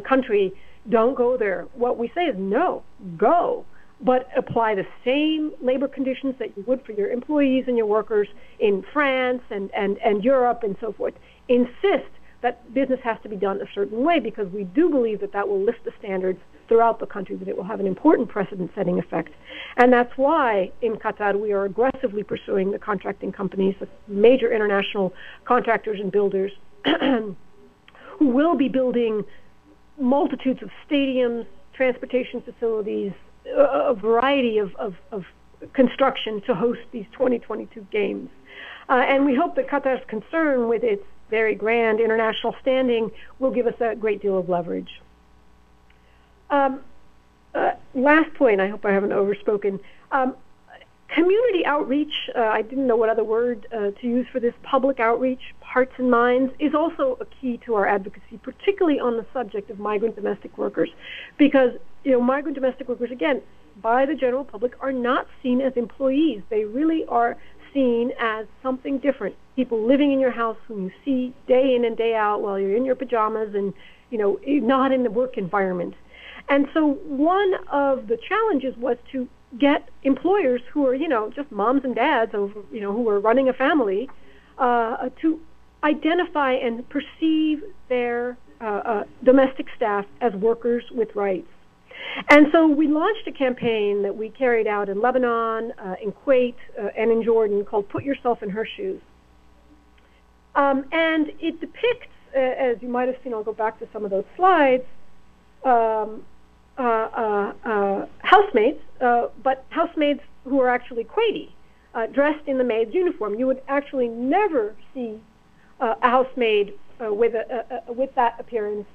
country, don't go there. What we say is, no, go, but apply the same labor conditions that you would for your employees and your workers in France and Europe and so forth. Insist that business has to be done a certain way, because we do believe that that will lift the standards throughout the country, that it will have an important precedent-setting effect. And that's why in Qatar we are aggressively pursuing the contracting companies, the major international contractors and builders who will be building multitudes of stadiums, transportation facilities, a variety of construction to host these 2022 games. And we hope that Qatar's concern with its very grand international standing will give us a great deal of leverage. Last point, I hope I haven't overspoken. Community outreach, I didn't know what other word to use for this, public outreach, hearts and minds, is also a key to our advocacy, particularly on the subject of migrant domestic workers. Because, migrant domestic workers, again, by the general public, are not seen as employees. They really are seen as something different. People living in your house whom you see day in and day out while you're in your pajamas and, not in the work environment. And so one of the challenges was to get employers who are, just moms and dads, who are running a family, to identify and perceive their domestic staff as workers with rights. And so we launched a campaign that we carried out in Lebanon, in Kuwait, and in Jordan, called Put Yourself in Her Shoes. And it depicts, as you might have seen, I'll go back to some of those slides, housemaids, but housemaids who are actually Kuwaiti, dressed in the maid's uniform. You would actually never see a housemaid with that appearance,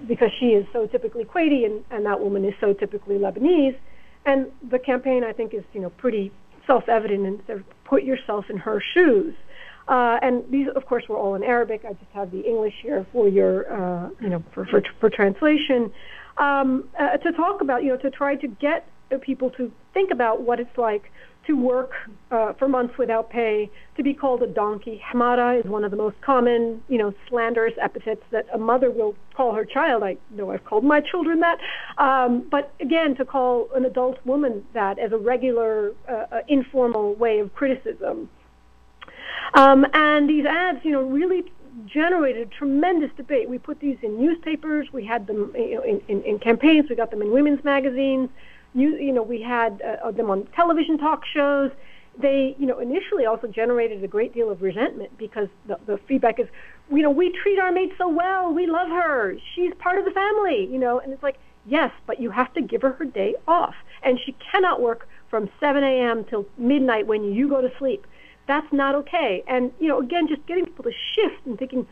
because she is so typically Kuwaiti and that woman is so typically Lebanese. And the campaign, I think, is pretty self-evident, and sort of put yourself in her shoes. And these, of course, were all in Arabic. I just have the English here for your, for translation. To talk about, to try to get people to think about what it's like to work for months without pay, to be called a donkey. Hamara is one of the most common, slanderous epithets that a mother will call her child. I know I've called my children that. But again, to call an adult woman that as a regular, informal way of criticism. And these ads, really generated tremendous debate. We put these in newspapers. We had them in campaigns. We got them in women's magazines. We had them on television talk shows. They, initially also generated a great deal of resentment, because the feedback is, we treat our maid so well. We love her. She's part of the family, and it's like, yes, but you have to give her day off. And she cannot work from 7 a.m. till midnight when you go to sleep. That's not okay. And, again, just getting people to shift and thinking,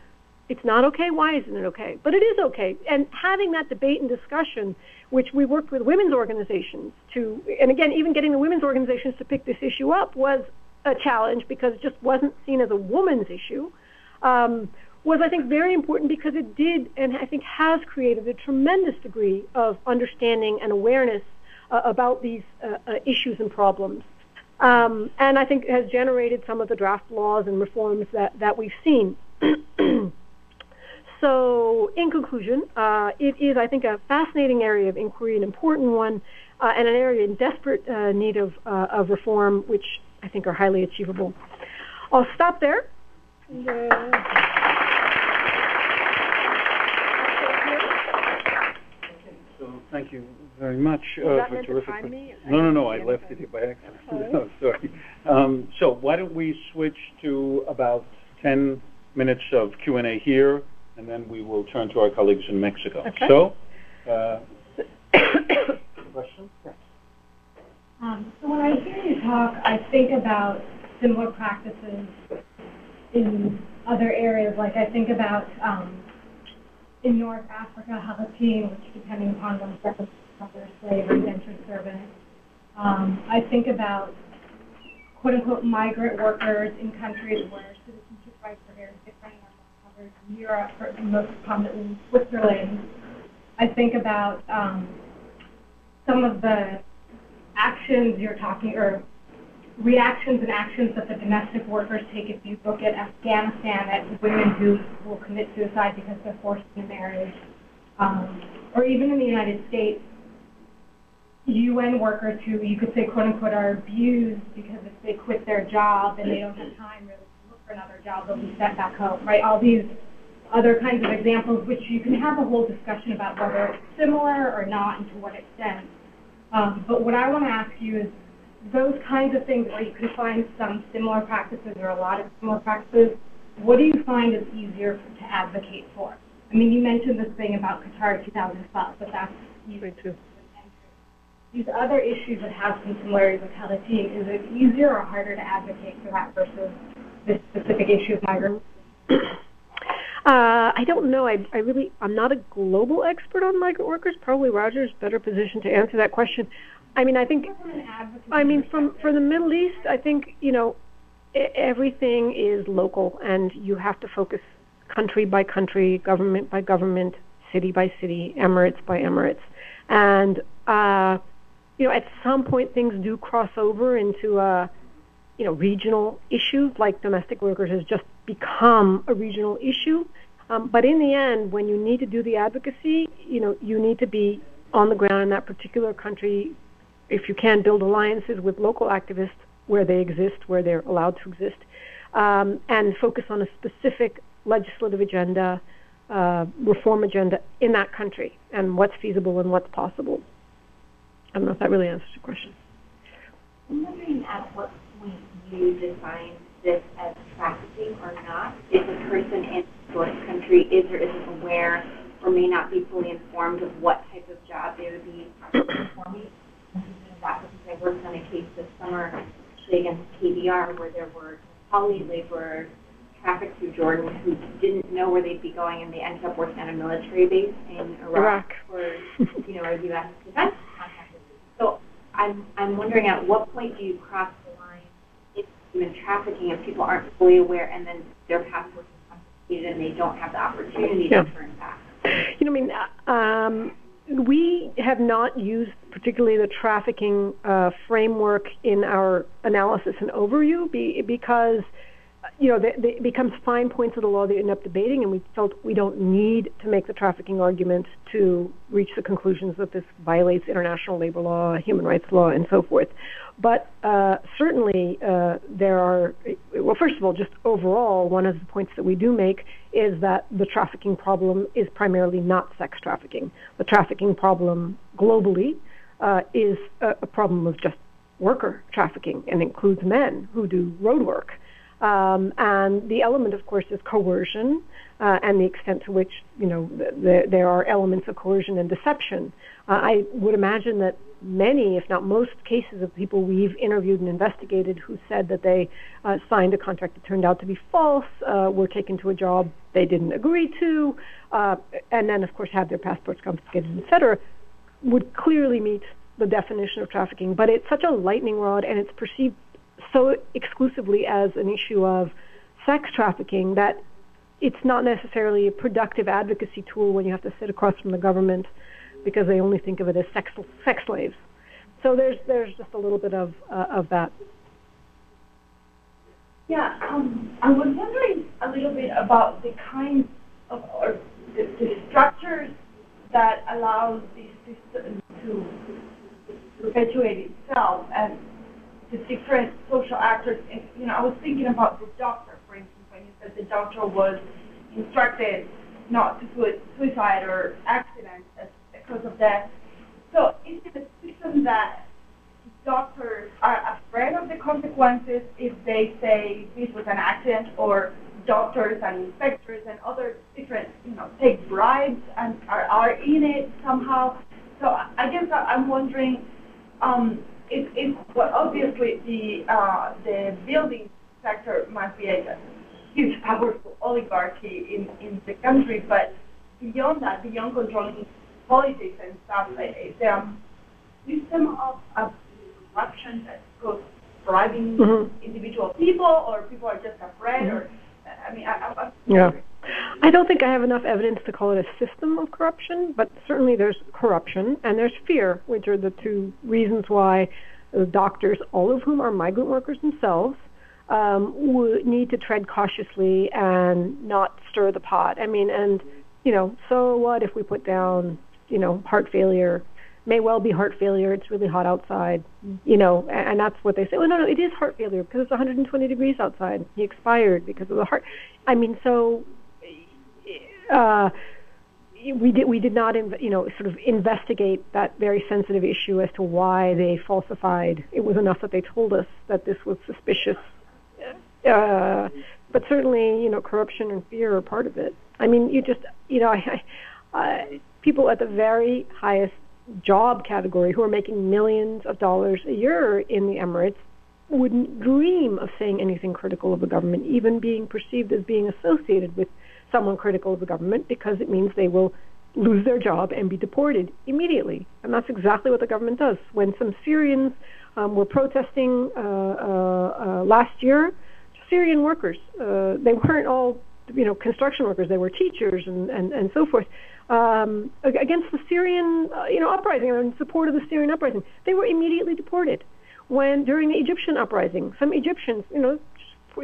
it's not okay, why isn't it okay? But it is okay. And having that debate and discussion, which we worked with women's organizations to, and again, even getting the women's organizations to pick this issue up was a challenge, because it just wasn't seen as a woman's issue, was, I think, very important, because it did, and I think has created a tremendous degree of understanding and awareness about these issues and problems. And I think has generated some of the draft laws and reforms that we've seen. So, in conclusion, it is, I think, a fascinating area of inquiry, an important one, and an area in desperate need of reform, which I think are highly achievable. I'll stop there. So, thank you very much for terrific. No, I left it here by accident. No, sorry. So, why don't we switch to about 10 minutes of Q&A here, and then we will turn to our colleagues in Mexico. Okay. So, question? Yes. So when I hear you talk, I think about similar practices in other areas. Like I think about in North Africa, Habitine, which depending upon one's preference, whether slave or indentured servant. I think about quote-unquote migrant workers in countries where rights are very different and are covered in Europe, or most prominently in Switzerland. I think about some of the actions you're talking, or reactions and actions that the domestic workers take. If you look at Afghanistan, at women who will commit suicide because they're forced into marriage, or even in the United States, UN workers who you could say, quote unquote, are abused because if they quit their job and they don't have time really to look for another job, they'll be sent back home, right? All these other kinds of examples, which you can have a whole discussion about whether it's similar or not and to what extent. But what I want to ask you is, those kinds of things where you could find some similar practices or a lot of similar practices, what do you find is easier to advocate for? I mean, you mentioned this thing about Qatar 2012, but that's usually true. These other issues that have some similarities with Palestine, is it easier or harder to advocate for that versus this specific issue of migrants? I don't know. I'm not a global expert on migrant workers. Probably Roger's better positioned to answer that question. I mean, for the Middle East, I think, everything is local, and you have to focus country by country, government by government, city by city, Emirates by Emirates. And, at some point things do cross over into a, regional issue, like domestic workers has just become a regional issue. But in the end, when you need to do the advocacy, you need to be on the ground in that particular country. If you can, build alliances with local activists where they exist, where they're allowed to exist, and focus on a specific legislative agenda, reform agenda in that country, and what's feasible and what's possible. I don't know if that really answers your question. I'm wondering at what point you define this as trafficking or not. If a person in a source country is or isn't aware or may not be fully informed of what type of job they would be performing. That because I worked on a case this summer actually against KBR where there were Somali laborers trafficked through Jordan who didn't know where they'd be going, and they ended up working on a military base in Iraq for a U.S. defense contractor. So I'm wondering at what point do you cross the line into human trafficking if people aren't fully aware and then their passports are confiscated and they don't have the opportunity to turn back? We have not used particularly the trafficking framework in our analysis and overview because, it becomes fine points of the law that you end up debating, and we felt we don't need to make the trafficking argument to reach the conclusions that this violates international labor law, human rights law, and so forth. But certainly there are, well, first of all, just overall, one of the points that we do make is that the trafficking problem is primarily not sex trafficking. The trafficking problem globally is a problem of just worker trafficking and includes men who do road work. And the element, of course, is coercion and the extent to which, there are elements of coercion and deception. I would imagine that many, if not most, cases of people we've interviewed and investigated who said that they signed a contract that turned out to be false, were taken to a job they didn't agree to, and then, of course, had their passports confiscated, et cetera, would clearly meet the definition of trafficking. But it's such a lightning rod, and it's perceived so exclusively as an issue of sex trafficking that it's not necessarily a productive advocacy tool when you have to sit across from the government because they only think of it as sex slaves. So there's just a little bit of that. Yeah, I was wondering a little bit about the kinds of, or the structures that allow this system to perpetuate itself and the different social actors. And, I was thinking about the doctor, for instance, when you said the doctor was instructed not to put suicide or accident as a cause of death. So is it a system that doctors are afraid of the consequences if they say this was an accident, or doctors and inspectors and other different, take bribes and are in it somehow? So I guess I'm wondering, well, obviously the building sector must be a huge, powerful oligarchy in the country, but beyond that, beyond controlling politics and stuff, is there a system of corruption that goes bribing individual people, or people are just afraid, or I mean, yeah. I don't think I have enough evidence to call it a system of corruption, but certainly there's corruption and there's fear, which are the two reasons why doctors, all of whom are migrant workers themselves, would need to tread cautiously and not stir the pot. I mean, and, you know, so what if we put down, you know, heart failure? May well be heart failure. It's really hot outside, you know, and that's what they say. Well, no, it is heart failure because it's 120 degrees outside. He expired because of the heart. I mean, so we did not, you know, sort of investigate that very sensitive issue as to why they falsified. It was enough that they told us that this was suspicious. But certainly, you know, corruption and fear are part of it. I mean, you just, you know, people at the very highest job category who are making millions of dollars a year in the Emirates wouldn't dream of saying anything critical of the government, even being perceived as being associated with someone critical of the government, because it means they will lose their job and be deported immediately. And that's exactly what the government does. When some Syrians were protesting last year, Syrian workers, they weren't all, you know, construction workers, they were teachers and so forth, against the Syrian, you know, uprising, or in support of the Syrian uprising. They were immediately deported. When during the Egyptian uprising, some Egyptians, you know,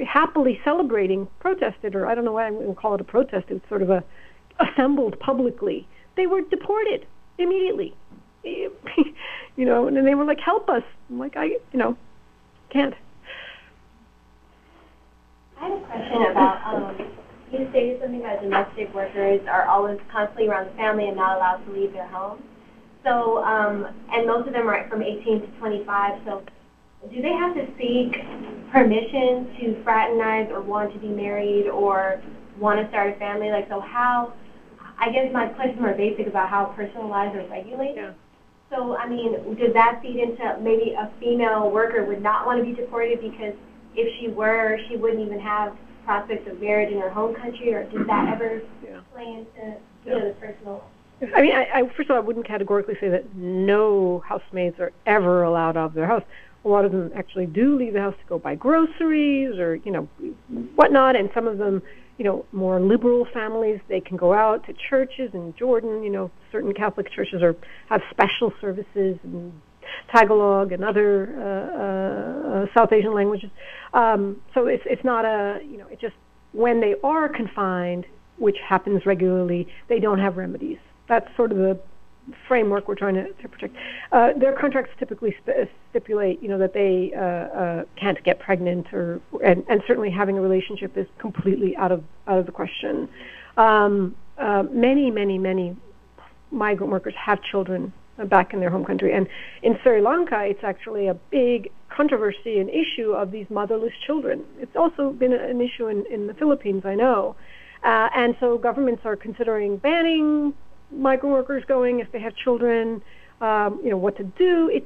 happily celebrating, protested, or I don't know why I'm going to call it a protest, it's sort of assembled publicly. They were deported immediately. You know, and they were like, help us. I'm like, you know, can't. I have a question about, you stated something about domestic workers are always constantly around the family and not allowed to leave their home. So, and most of them are from 18 to 25, so do they have to seek permission to fraternize or want to be married or want to start a family? Like, so how, I guess my question is more basic about how personal lives are regulated. Yeah. So, I mean, does that feed into maybe a female worker would not want to be deported because if she were, she wouldn't even have prospects of marriage in her home country, or does that ever play into, you know, the personal? I mean, first of all, I wouldn't categorically say that no housemaids are ever allowed out of their house. A lot of them actually do leave the house to go buy groceries or, you know, whatnot, and some of them, you know, more liberal families, they can go out to churches in Jordan. You know, certain Catholic churches have special services in Tagalog and other South Asian languages. So it's not you know, it just, when they are confined, which happens regularly, they don't have remedies. That's sort of the framework we're trying to protect. Their contracts typically stipulate, you know, that they can't get pregnant, and certainly having a relationship is completely out of the question. Many migrant workers have children back in their home country, and in Sri Lanka, it's actually a big controversy and issue of these motherless children. It's also been an issue in the Philippines, I know, and so governments are considering banning migrant workers going if they have children. You know what to do.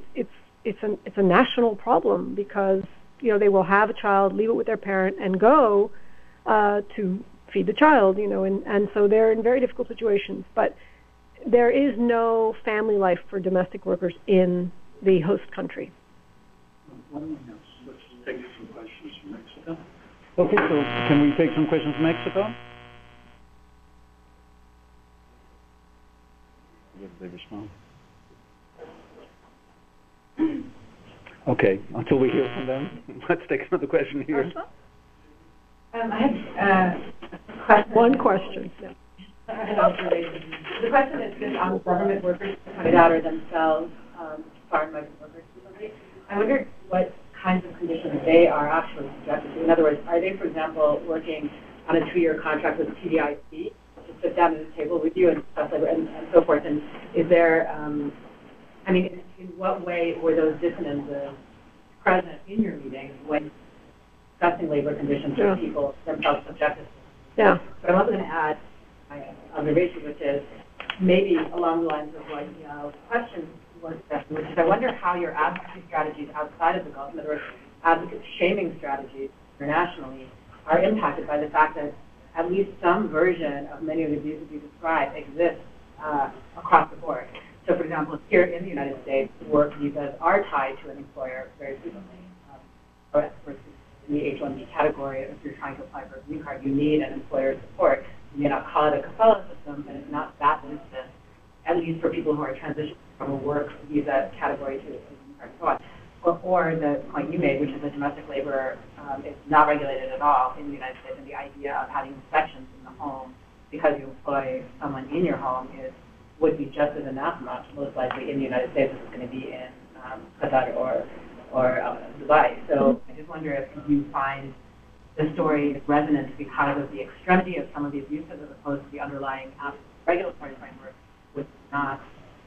It's a national problem because, you know, they will have a child, leave it with their parent, and go to feed the child. You know, and so they're in very difficult situations. But there is no family life for domestic workers in the host country. Let's take some questions from Mexico. Okay, so can we take some questions from Mexico? Did they respond? Okay, until we hear from them, let's take another question here. I have a question. One question. Yeah. An observation. The question is just on government workers pointed out are themselves foreign migrant workers. I wonder what kinds of conditions they are actually subjected to. In other words, are they, for example, working on a 2-year contract with TDIC to sit down at a table with you and stuff like and so forth? And is there, I mean, in what way were those dissonances present in your meetings when discussing labor conditions for people themselves subjected to? Yeah. But I'm also going to add my observation, which is maybe along the lines of what question was discussed, which is I wonder how your advocacy strategies outside of the Gulf, in other words, advocate shaming strategies internationally, are impacted by the fact that at least some version of many of the views that you described exists across the board. So, for example, here in the United States, work visas are tied to an employer very frequently, or experts in the H-1B category, if you're trying to apply for a green card, you need an employer support. You may not call it a kafala system, but it's not that instant, at least for people who are transitioning from a work visa category to a green card and so on. Or the point you made, which is that domestic labor is not regulated at all in the United States, and the idea of having inspections in the home because you employ someone in your home would be just as anathema, most likely in the United States as it's going to be in Qatar or Dubai. So I just wonder if you find the story resonant because of the extremity of some of the abuses as opposed to the underlying regulatory framework, which is not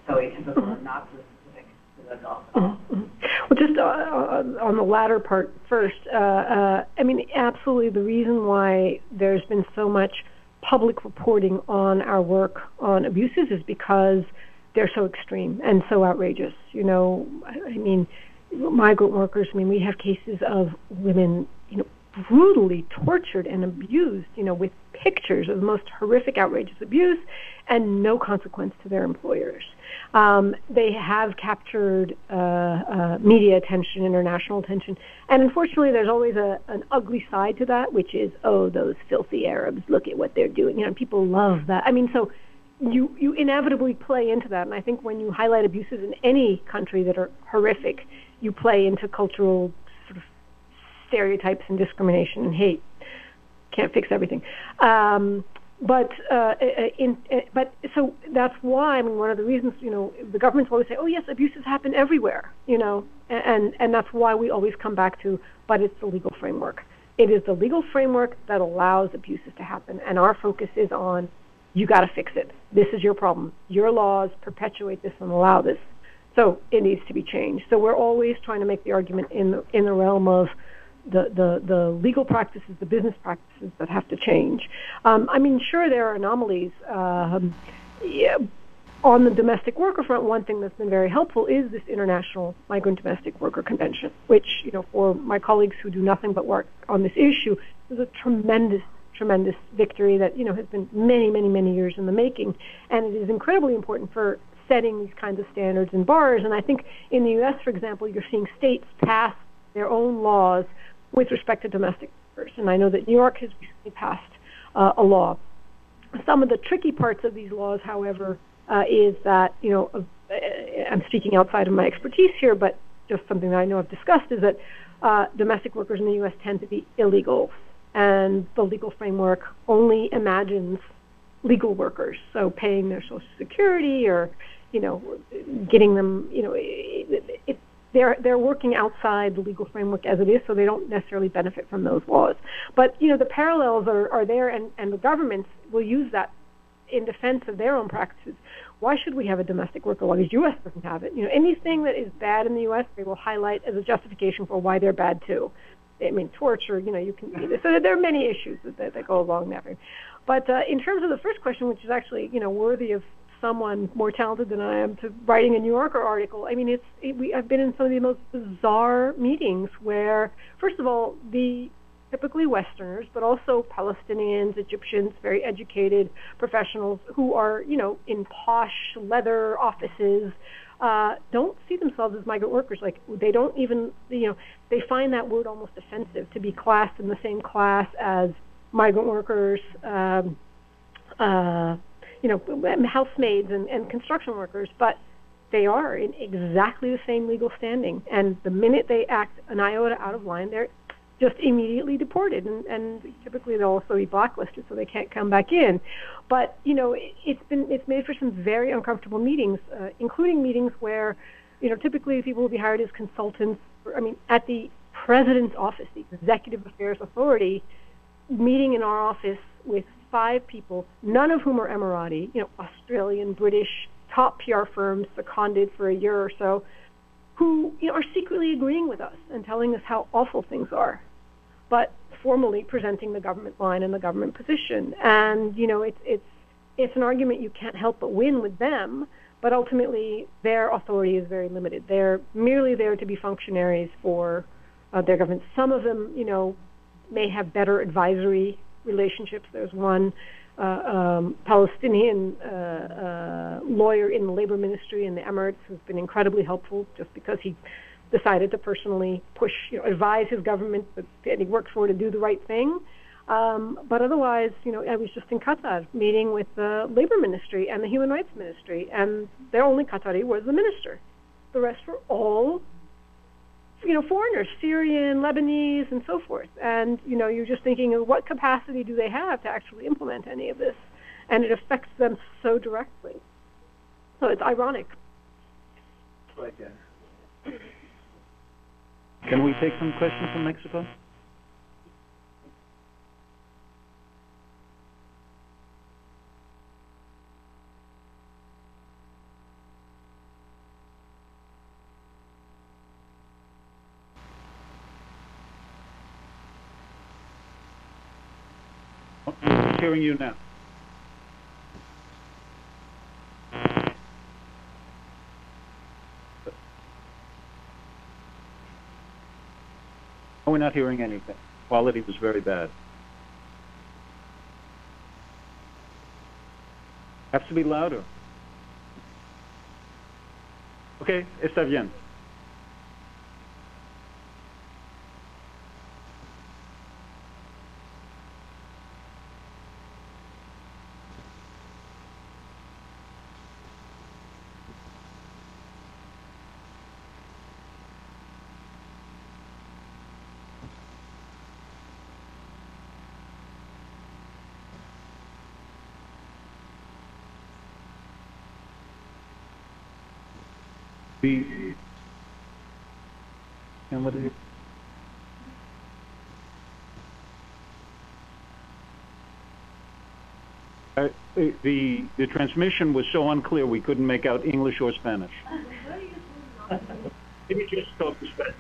so atypical and not so specific to the adult. Well, just on the latter part first, I mean, absolutely the reason why there's been so much public reporting on our work on abuses is because they're so extreme and so outrageous. You know, I mean, migrant workers, I mean, we have cases of women, you know, brutally tortured and abused, you know, with pictures of the most horrific, outrageous abuse and no consequence to their employers. They have captured media attention, international attention, and unfortunately there's always an ugly side to that, which is, oh, those filthy Arabs, look at what they're doing. You know, people love that. I mean, so you inevitably play into that, and I think when you highlight abuses in any country that are horrific, you play into cultural sort of stereotypes and discrimination and hate. Can't fix everything. But so that's why, I mean, one of the reasons, you know, the governments always say, oh, yes, abuses happen everywhere, you know, and that's why we always come back to, but it's the legal framework. It is the legal framework that allows abuses to happen, and our focus is on, you got to fix it. This is your problem. Your laws perpetuate this and allow this. So it needs to be changed. So we're always trying to make the argument in the realm of the legal practices, the business practices that have to change. I mean, sure, there are anomalies. Yeah, on the domestic worker front, one thing that's been very helpful is this International Migrant Domestic Worker Convention, which, you know, for my colleagues who do nothing but work on this issue, is a tremendous victory that, you know, has been many years in the making, and it is incredibly important for setting these kinds of standards and bars. And I think in the U.S., for example, you're seeing states pass their own laws with respect to domestic workers, and I know that New York has recently passed a law. Some of the tricky parts of these laws, however, is that, you know, I'm speaking outside of my expertise here, but just something that I know I've discussed is that domestic workers in the U.S. tend to be illegal, and the legal framework only imagines legal workers, so paying their Social Security or, you know, getting them, you know, they're working outside the legal framework as it is, so they don't necessarily benefit from those laws. But, you know, the parallels are there, and the governments will use that in defense of their own practices. Why should we have a domestic worker law? Because U.S. doesn't have it. You know, anything that is bad in the U.S., they will highlight as a justification for why they're bad too. I mean, torture, you know, you can see this. So there are many issues that go along that way. But in terms of the first question, which is actually, you know, worthy of someone more talented than I am to writing a New Yorker article, I mean, I've been in some of the most bizarre meetings where, first of all, the typically Westerners, but also Palestinians, Egyptians, very educated professionals who are, you know, in posh leather offices, don't see themselves as migrant workers. Like, they don't even, you know, they find that word almost offensive, to be classed in the same class as migrant workers, you know, housemaids and construction workers, but they are in exactly the same legal standing. And the minute they act an iota out of line, they're just immediately deported, and typically they'll also be blacklisted, so they can't come back in. But, you know, it's made for some very uncomfortable meetings, including meetings where, you know, typically people will be hired as consultants. I mean, at the president's office, the Executive Affairs Authority, meeting in our office with 5 people, none of whom are Emirati, you know, Australian, British, top PR firms seconded for a year or so, who, you know, are secretly agreeing with us and telling us how awful things are, but formally presenting the government line and the government position. And, you know, it's an argument you can't help but win with them, but ultimately their authority is very limited. They're merely there to be functionaries for their government. Some of them, you know, may have better advisory relationships. There's one Palestinian lawyer in the labor ministry in the Emirates who's been incredibly helpful, just because he decided to personally push, advise his government that he works for to do the right thing. But otherwise, I was just in Qatar meeting with the Labor Ministry and the Human Rights Ministry, and their only Qatari was the minister. The rest were all, foreigners, Syrian, Lebanese, and so forth. And, you're just thinking, what capacity do they have to actually implement any of this? And it affects them so directly. So it's ironic. Right, yeah. Can we take some questions from Mexico? I'm hearing you now. We're not hearing anything. Quality was very bad. Has to be louder. Okay, está bien. And what is it? The transmission was so unclear we couldn't make out English or Spanish. Maybe just talk to Spanish.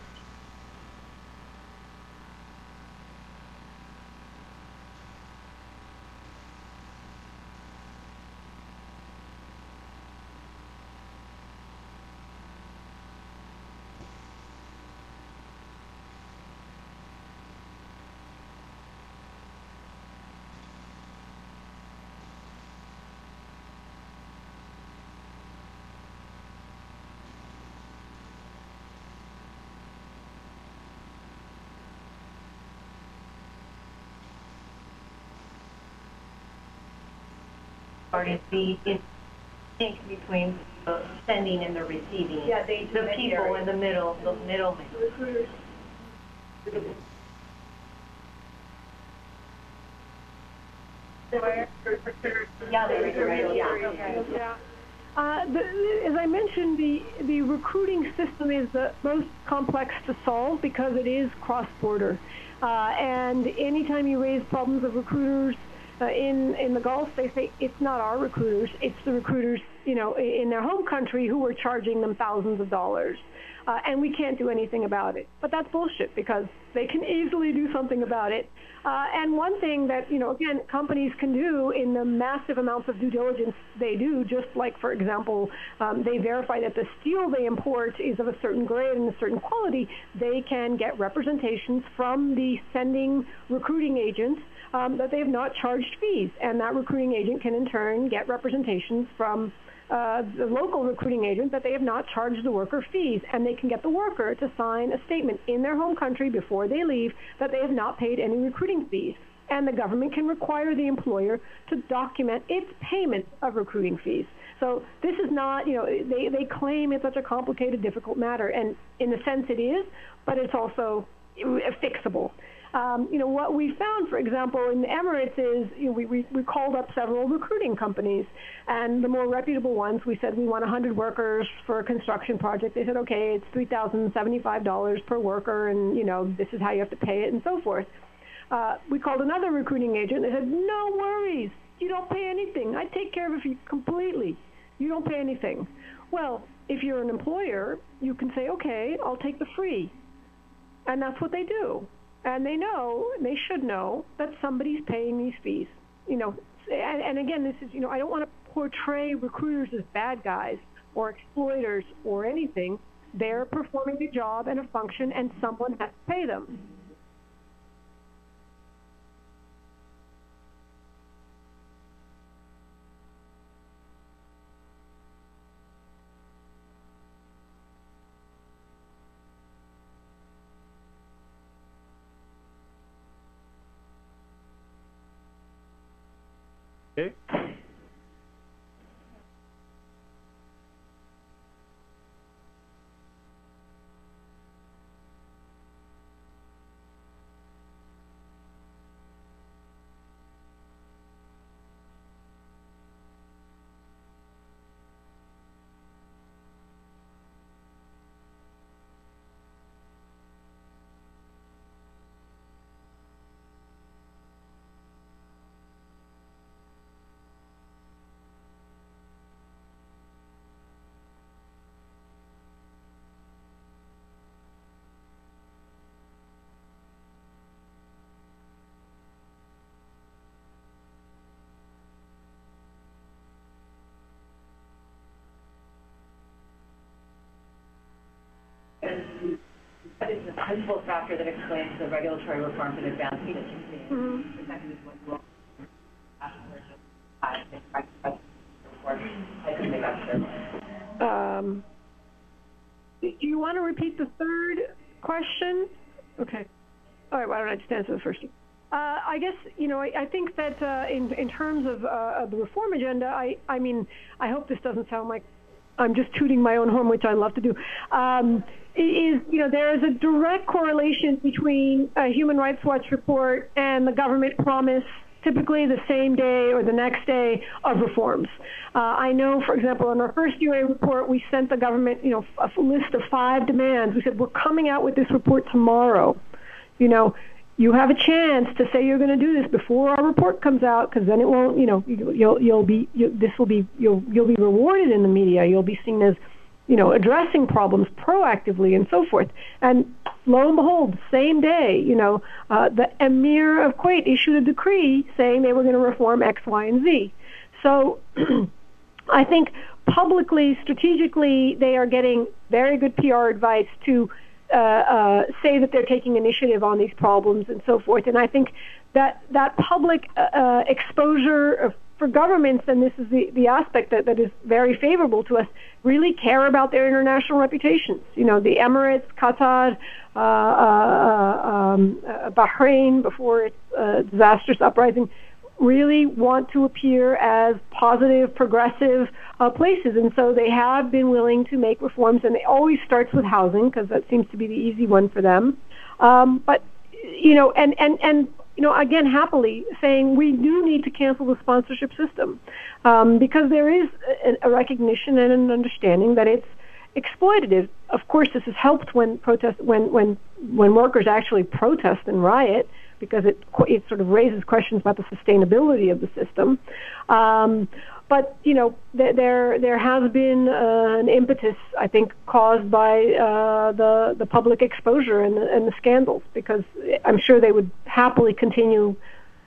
The link between the sending and the receiving. Yeah, the people in the middle, the middlemen. Yeah. As I mentioned, the recruiting system is the most complex to solve because it is cross-border. And anytime you raise problems of recruiters in the Gulf, they say it's not our recruiters, it's the recruiters, in their home country who are charging them thousands of dollars. And we can't do anything about it. But that's bullshit because they can easily do something about it. And one thing that, again, companies can do in the massive amounts of due diligence they do, just like, for example, they verify that the steel they import is of a certain grade and a certain quality, they can get representations from the sending recruiting agents that they have not charged fees. And that recruiting agent can in turn get representations from the local recruiting agent that they have not charged the worker fees, and they can get the worker to sign a statement in their home country before they leave that they have not paid any recruiting fees. And the government can require the employer to document its payment of recruiting fees. So this is not, they claim it's such a complicated, difficult matter, and in a sense it is, but it's also fixable. What we found, for example, in the Emirates is we called up several recruiting companies, and the more reputable ones, we said we want 100 workers for a construction project. They said, okay, it's $3,075 per worker, and this is how you have to pay it, and so forth. We called another recruiting agent. They said, no worries, you don't pay anything. I take care of it for you completely. You don't pay anything. Well, if you're an employer, you can say, okay, I'll take the free, and that's what they do. And they know, they should know, that somebody's paying these fees. And again, this is, I don't want to portray recruiters as bad guys or exploiters or anything. They're performing a job and a function, and someone has to pay them. Okay. That is the principal factor that explains the regulatory reforms and advancements that you've seen. The second is what you all I couldn't make up sure. Do you want to repeat the third question? Okay. All right, why don't I just answer the first one? I guess, I think that in terms of the reform agenda, I mean, I hope this doesn't sound like I'm just tooting my own horn, which I love to do. There is a direct correlation between a Human Rights Watch report and the government promise, typically the same day or the next day, of reforms. I know, for example, in our first UA report, we sent the government, a list of 5 demands. We said, we're coming out with this report tomorrow. You have a chance to say you're going to do this before our report comes out, because then it won't, you'll be rewarded in the media. You'll be seen as, addressing problems proactively and so forth. And lo and behold, same day, the Emir of Kuwait issued a decree saying they were going to reform X, Y, and Z. So I think publicly, strategically, they are getting very good PR advice to say that they're taking initiative on these problems and so forth. And I think that public exposure for governments, and this is the aspect that is very favorable to us, really care about their international reputations. The Emirates, Qatar, Bahrain, before its disastrous uprising, really want to appear as positive, progressive places. And so they have been willing to make reforms, and it always starts with housing, because that seems to be the easy one for them. Again, happily saying we do need to cancel the sponsorship system, because there is a recognition and an understanding that it's exploitative. Of course, this has helped when workers actually protest and riot, because it sort of raises questions about the sustainability of the system. But there has been an impetus, I think, caused by the public exposure and the scandals, because I'm sure they would happily continue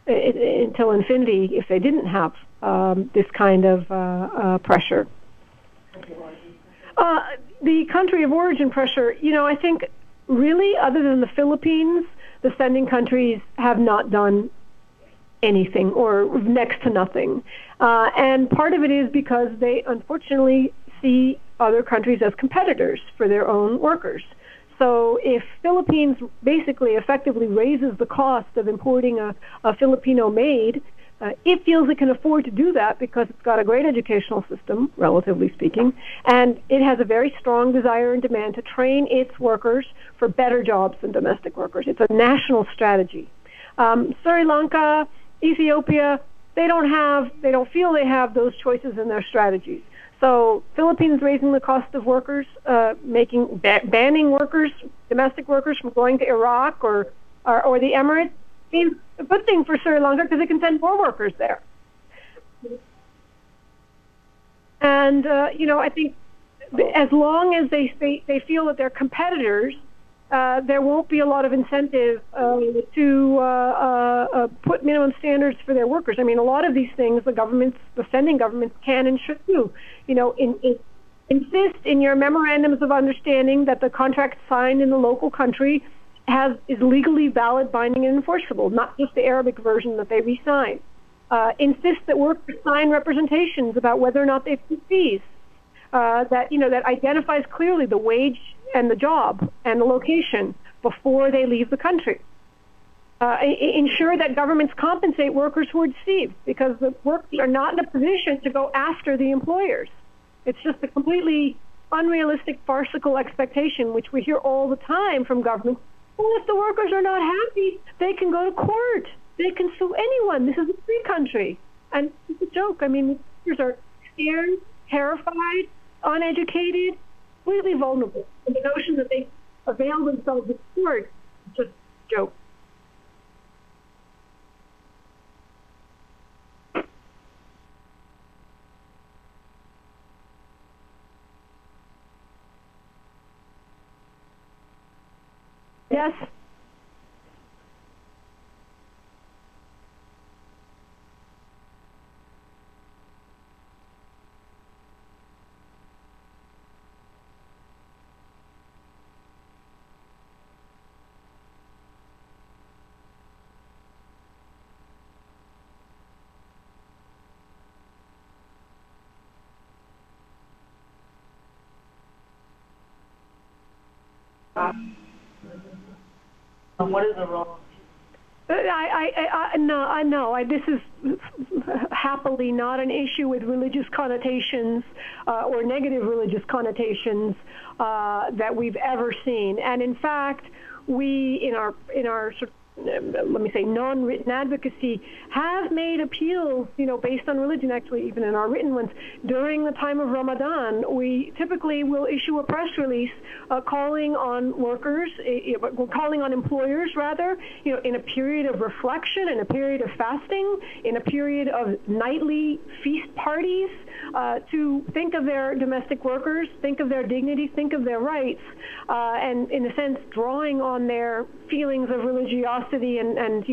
until infinity if they didn't have this kind of pressure. The country of origin pressure, I think really, other than the Philippines, the sending countries have not done anything, or next to nothing. And part of it is because they unfortunately see other countries as competitors for their own workers. So if Philippines basically effectively raises the cost of importing a Filipino maid, it feels it can afford to do that because it's got a great educational system, relatively speaking, and it has a very strong desire and demand to train its workers for better jobs than domestic workers. It's a national strategy. Sri Lanka, Ethiopia, they don't feel they have those choices in their strategies. So Philippines raising the cost of workers, banning workers, domestic workers, from going to Iraq or the Emirates, seems a good thing for Sri Lanka, because it can send more workers there. And I think as long as they feel that they're competitors, there won't be a lot of incentive to put minimum standards for their workers. I mean, a lot of these things the sending governments can and should do. Insist in your memorandums of understanding that the contract signed in the local country is legally valid, binding, and enforceable, not just the Arabic version that they re-sign. Insist that workers sign representations about whether or not they pay fees, that identifies clearly the wage and the job and the location before they leave the country. ensure that governments compensate workers who are deceived, because the workers are not in a position to go after the employers. It's just a completely unrealistic, farcical expectation, which we hear all the time from governments. Well, if the workers are not happy, they can go to court. They can sue anyone. This is a free country. And it's a joke. I mean, the workers are scared, terrified, uneducated, completely vulnerable. And the notion that they avail themselves of court is just a joke. Yes. What is the role? No, this is happily not an issue with religious connotations or negative religious connotations that we've ever seen. And in fact, we, in our sort of, let me say, non-written advocacy, have made appeals, based on religion, actually, even in our written ones. During the time of Ramadan, we typically will issue a press release calling on workers, calling on employers, rather, in a period of reflection, in a period of fasting, in a period of nightly feast parties, to think of their domestic workers, think of their dignity, think of their rights, and in a sense, drawing on their feelings of religiosity and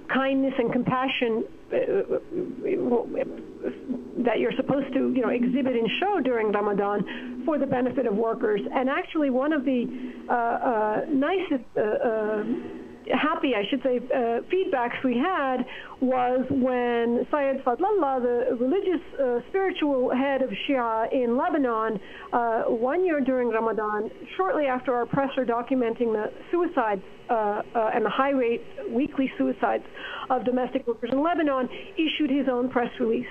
kindness and compassion that you're supposed to, exhibit and show during Ramadan for the benefit of workers. And actually, one of the nicest, happy, I should say, feedbacks we had was when Syed Fadlallah, the religious, spiritual head of Shia in Lebanon, 1 year during Ramadan, shortly after our press are documenting the suicides and the high rate weekly suicides of domestic workers in Lebanon, issued his own press release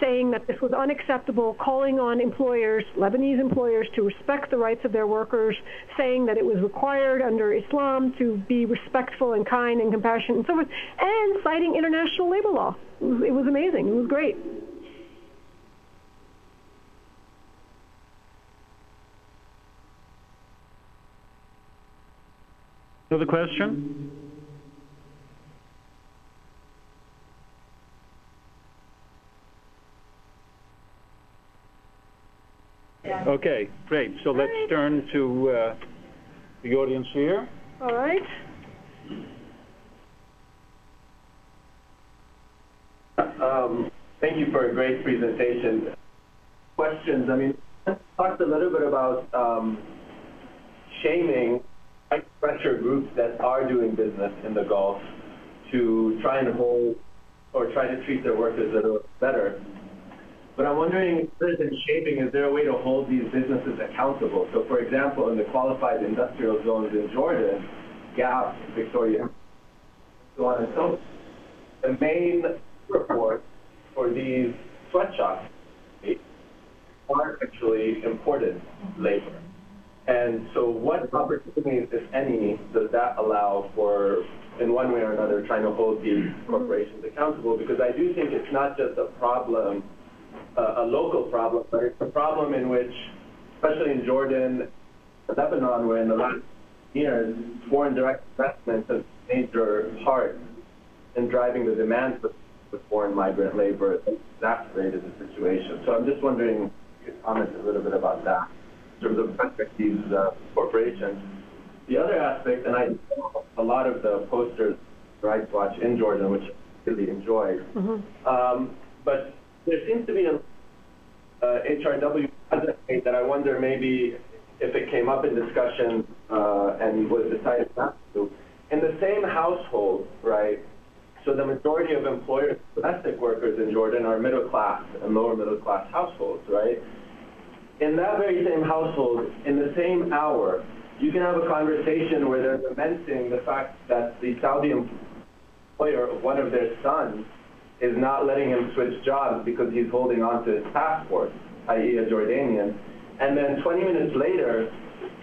saying that this was unacceptable, calling on employers, Lebanese employers, to respect the rights of their workers, saying that it was required under Islam to be respectful and kind and compassionate and so forth, and citing international labor law. It was amazing. It was great. Another question? Okay, great. So let's turn to the audience here. All right. Thank you for a great presentation. Questions? I mean, let's talk a little bit about shaming pressure groups that are doing business in the Gulf to try and hold or try to treat their workers a little better. But I'm wondering, other than shaming, is there a way to hold these businesses accountable? So, for example, in the qualified industrial zones in Jordan, Gap, Victoria, so on and so forth, the main report for these sweatshops are actually imported labor. And so what opportunities, if any, does that allow for, in one way or another, trying to hold these corporations accountable? Because I do think it's not just a problem, a local problem, but it's a problem in which, especially in Jordan, Lebanon, where in the last years, foreign direct investment has a major part in driving the demand for foreign migrant labor, exacerbated the situation. So I'm just wondering if you could comment a little bit about that in terms of affect these corporations. The other aspect, and I saw a lot of the posters Rights Watch in Jordan, which I really enjoyed, but there seems to be a HRW project that I wonder maybe if it came up in discussion and was decided not to. In the same household, right, so the majority of employers, domestic workers in Jordan are middle class and lower middle class households, right? In that very same household, in the same hour, you can have a conversation where they're lamenting the fact that the Saudi employer of one of their sons is not letting him switch jobs because he's holding on to his passport, i.e. a Jordanian, and then 20 minutes later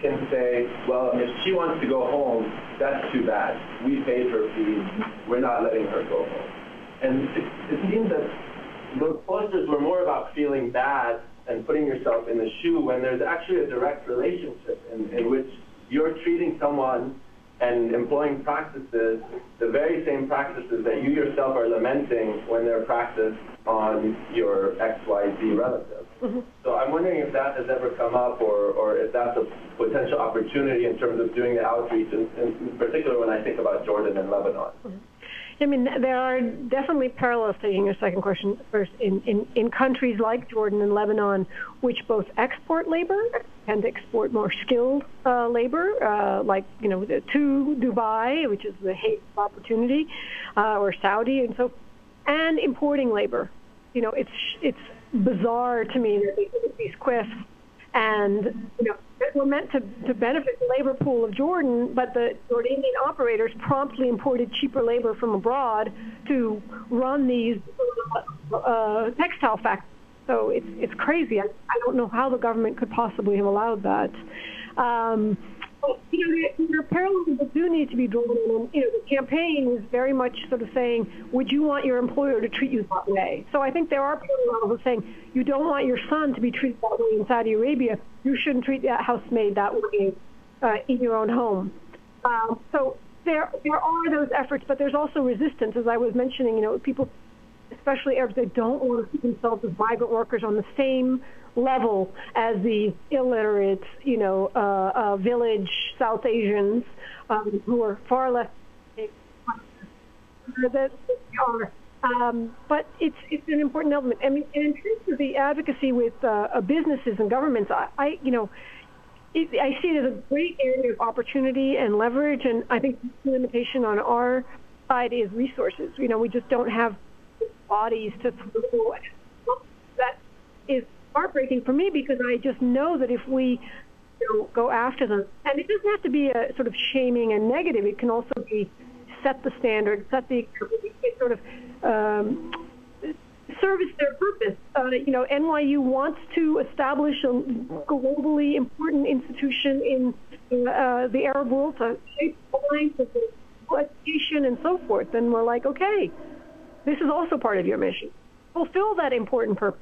can say, well, if she wants to go home, that's too bad. We paid her fees. We're not letting her go home. And it seems that those posters were more about feeling bad and putting yourself in the shoe when there's actually a direct relationship in which you're treating someone and employing practices, the very same practices that you yourself are lamenting when they're practiced on your XYZ relative. Mm-hmm. So I'm wondering if that has ever come up, or if that's a potential opportunity in terms of doing the outreach, in particular when I think about Jordan and Lebanon. Mm-hmm. I mean, there are definitely parallels, taking your second question first, in countries like Jordan and Lebanon, which both export labor, tend to export more skilled labor, like, you know, to Dubai, which is the hate of opportunity, or Saudi, and so, and importing labor. You know, it's bizarre to me that they put these quiffs, and, you know, were meant to benefit the labor pool of Jordan, but the Jordanian operators promptly imported cheaper labor from abroad to run these textile factories. So it's crazy. I don't know how the government could possibly have allowed that. But, you know, there are parallels that do need to be drawn. And, you know, the campaign is very much sort of saying, would you want your employer to treat you that way? So I think there are parallels of saying, you don't want your son to be treated that way in Saudi Arabia. You shouldn't treat that housemaid that way in your own home. So there are those efforts, but there's also resistance. As I was mentioning, you know, people, especially Arabs, they don't want to see themselves as migrant workers on the same level as the illiterate, you know, village South Asians who are far less than they are. But it's an important element. I mean, in terms of the advocacy with businesses and governments, I you know, I see it as a great area of opportunity and leverage, and I think the limitation on our side is resources. You know, we just don't have bodies to throw. That is heartbreaking for me, because I just know that if we go after them, and it doesn't have to be a sort of shaming and negative, it can also be set the standard, set the sort of service their purpose. You know, NYU wants to establish a globally important institution in the Arab world to shape the lines of education and so forth, and we're like, okay, this is also part of your mission. Fulfill that important purpose.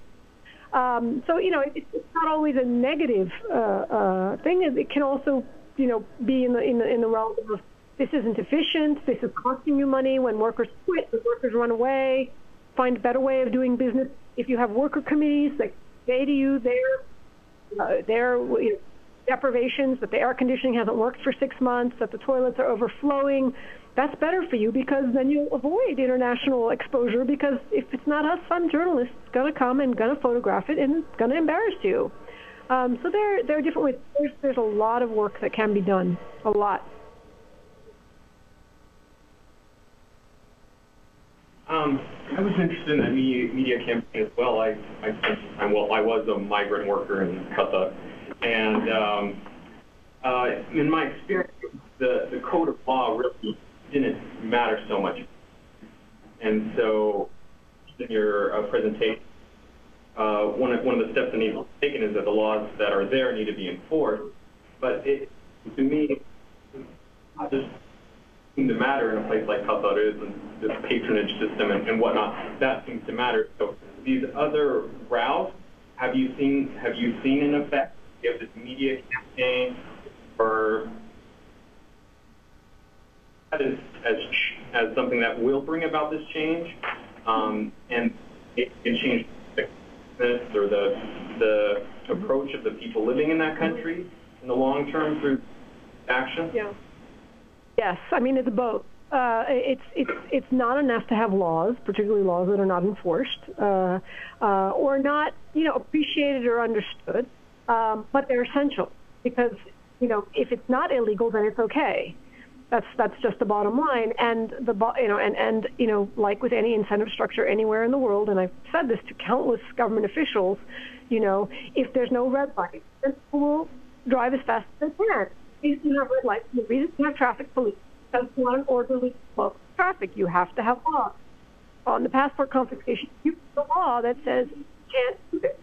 So, you know, it's not always a negative thing. It can also, you know, be in the realm of, this isn't efficient, this is costing you money. When workers quit, the workers run away, find a better way of doing business. If you have worker committees that say to you their you know, deprivations, that the air conditioning hasn't worked for 6 months, that the toilets are overflowing, that's better for you, because then you'll avoid international exposure, because if it's not us, some journalist is going to come and going to photograph it and it's going to embarrass you. So there are different ways. There's a lot of work that can be done, a lot. I was interested in that media campaign as well. I was a migrant worker in Qatar, and in my experience, the code of law really didn't matter so much. And so, in your presentation, one of the steps that needs to be taken is that the laws that are there need to be enforced. But to me, it just seems to matter in a place like Qatar is, and this patronage system and whatnot. That seems to matter. So these other routes, have you seen an effect? Do you have this media campaign, or as something that will bring about this change, and it can change the business or the approach of the people living in that country in the long term through action? Yeah. Yes, I mean, it's both. It's not enough to have laws, particularly laws that are not enforced or not, you know, appreciated or understood, but they're essential, because, you know, if it's not illegal, then it's okay. That's just the bottom line. And you know, like with any incentive structure anywhere in the world, and I've said this to countless government officials, you know, if there's no red light, then people will drive as fast as they can. reason you have red lights, the reason you have traffic police, because you want an orderly flow of traffic. You have to have laws. On the passport confiscation, you have a law that says you can't do this.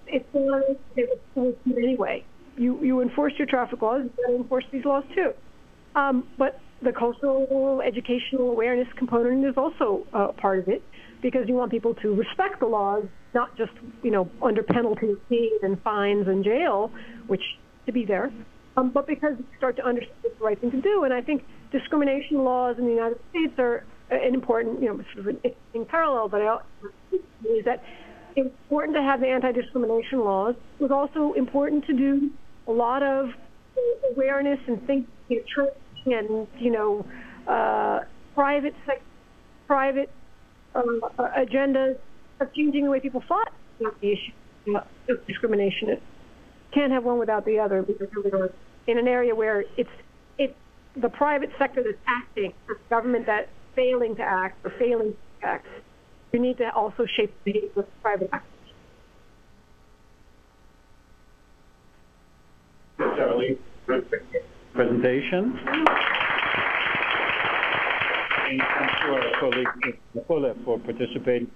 It's one of those anyway. You enforce your traffic laws, you got to enforce these laws too. But the cultural, educational awareness component is also part of it, because you want people to respect the laws, not just, under penalty of fees and fines and jail, which to be there, but because you start to understand it's the right thing to do. And I think discrimination laws in the United States are an important, sort of an interesting parallel, but is that it's important to have the anti-discrimination laws. It was also important to do a lot of awareness and think, training and, private agendas of changing the way people thought about the issue of discrimination. It can't have one without the other, because we're in an area where it's the private sector that's acting, the government that's failing to act or failing to act. You need to also shape the behavior of private actors. Sarah Leah, presentation. And thanks to our colleague Nicola for participating.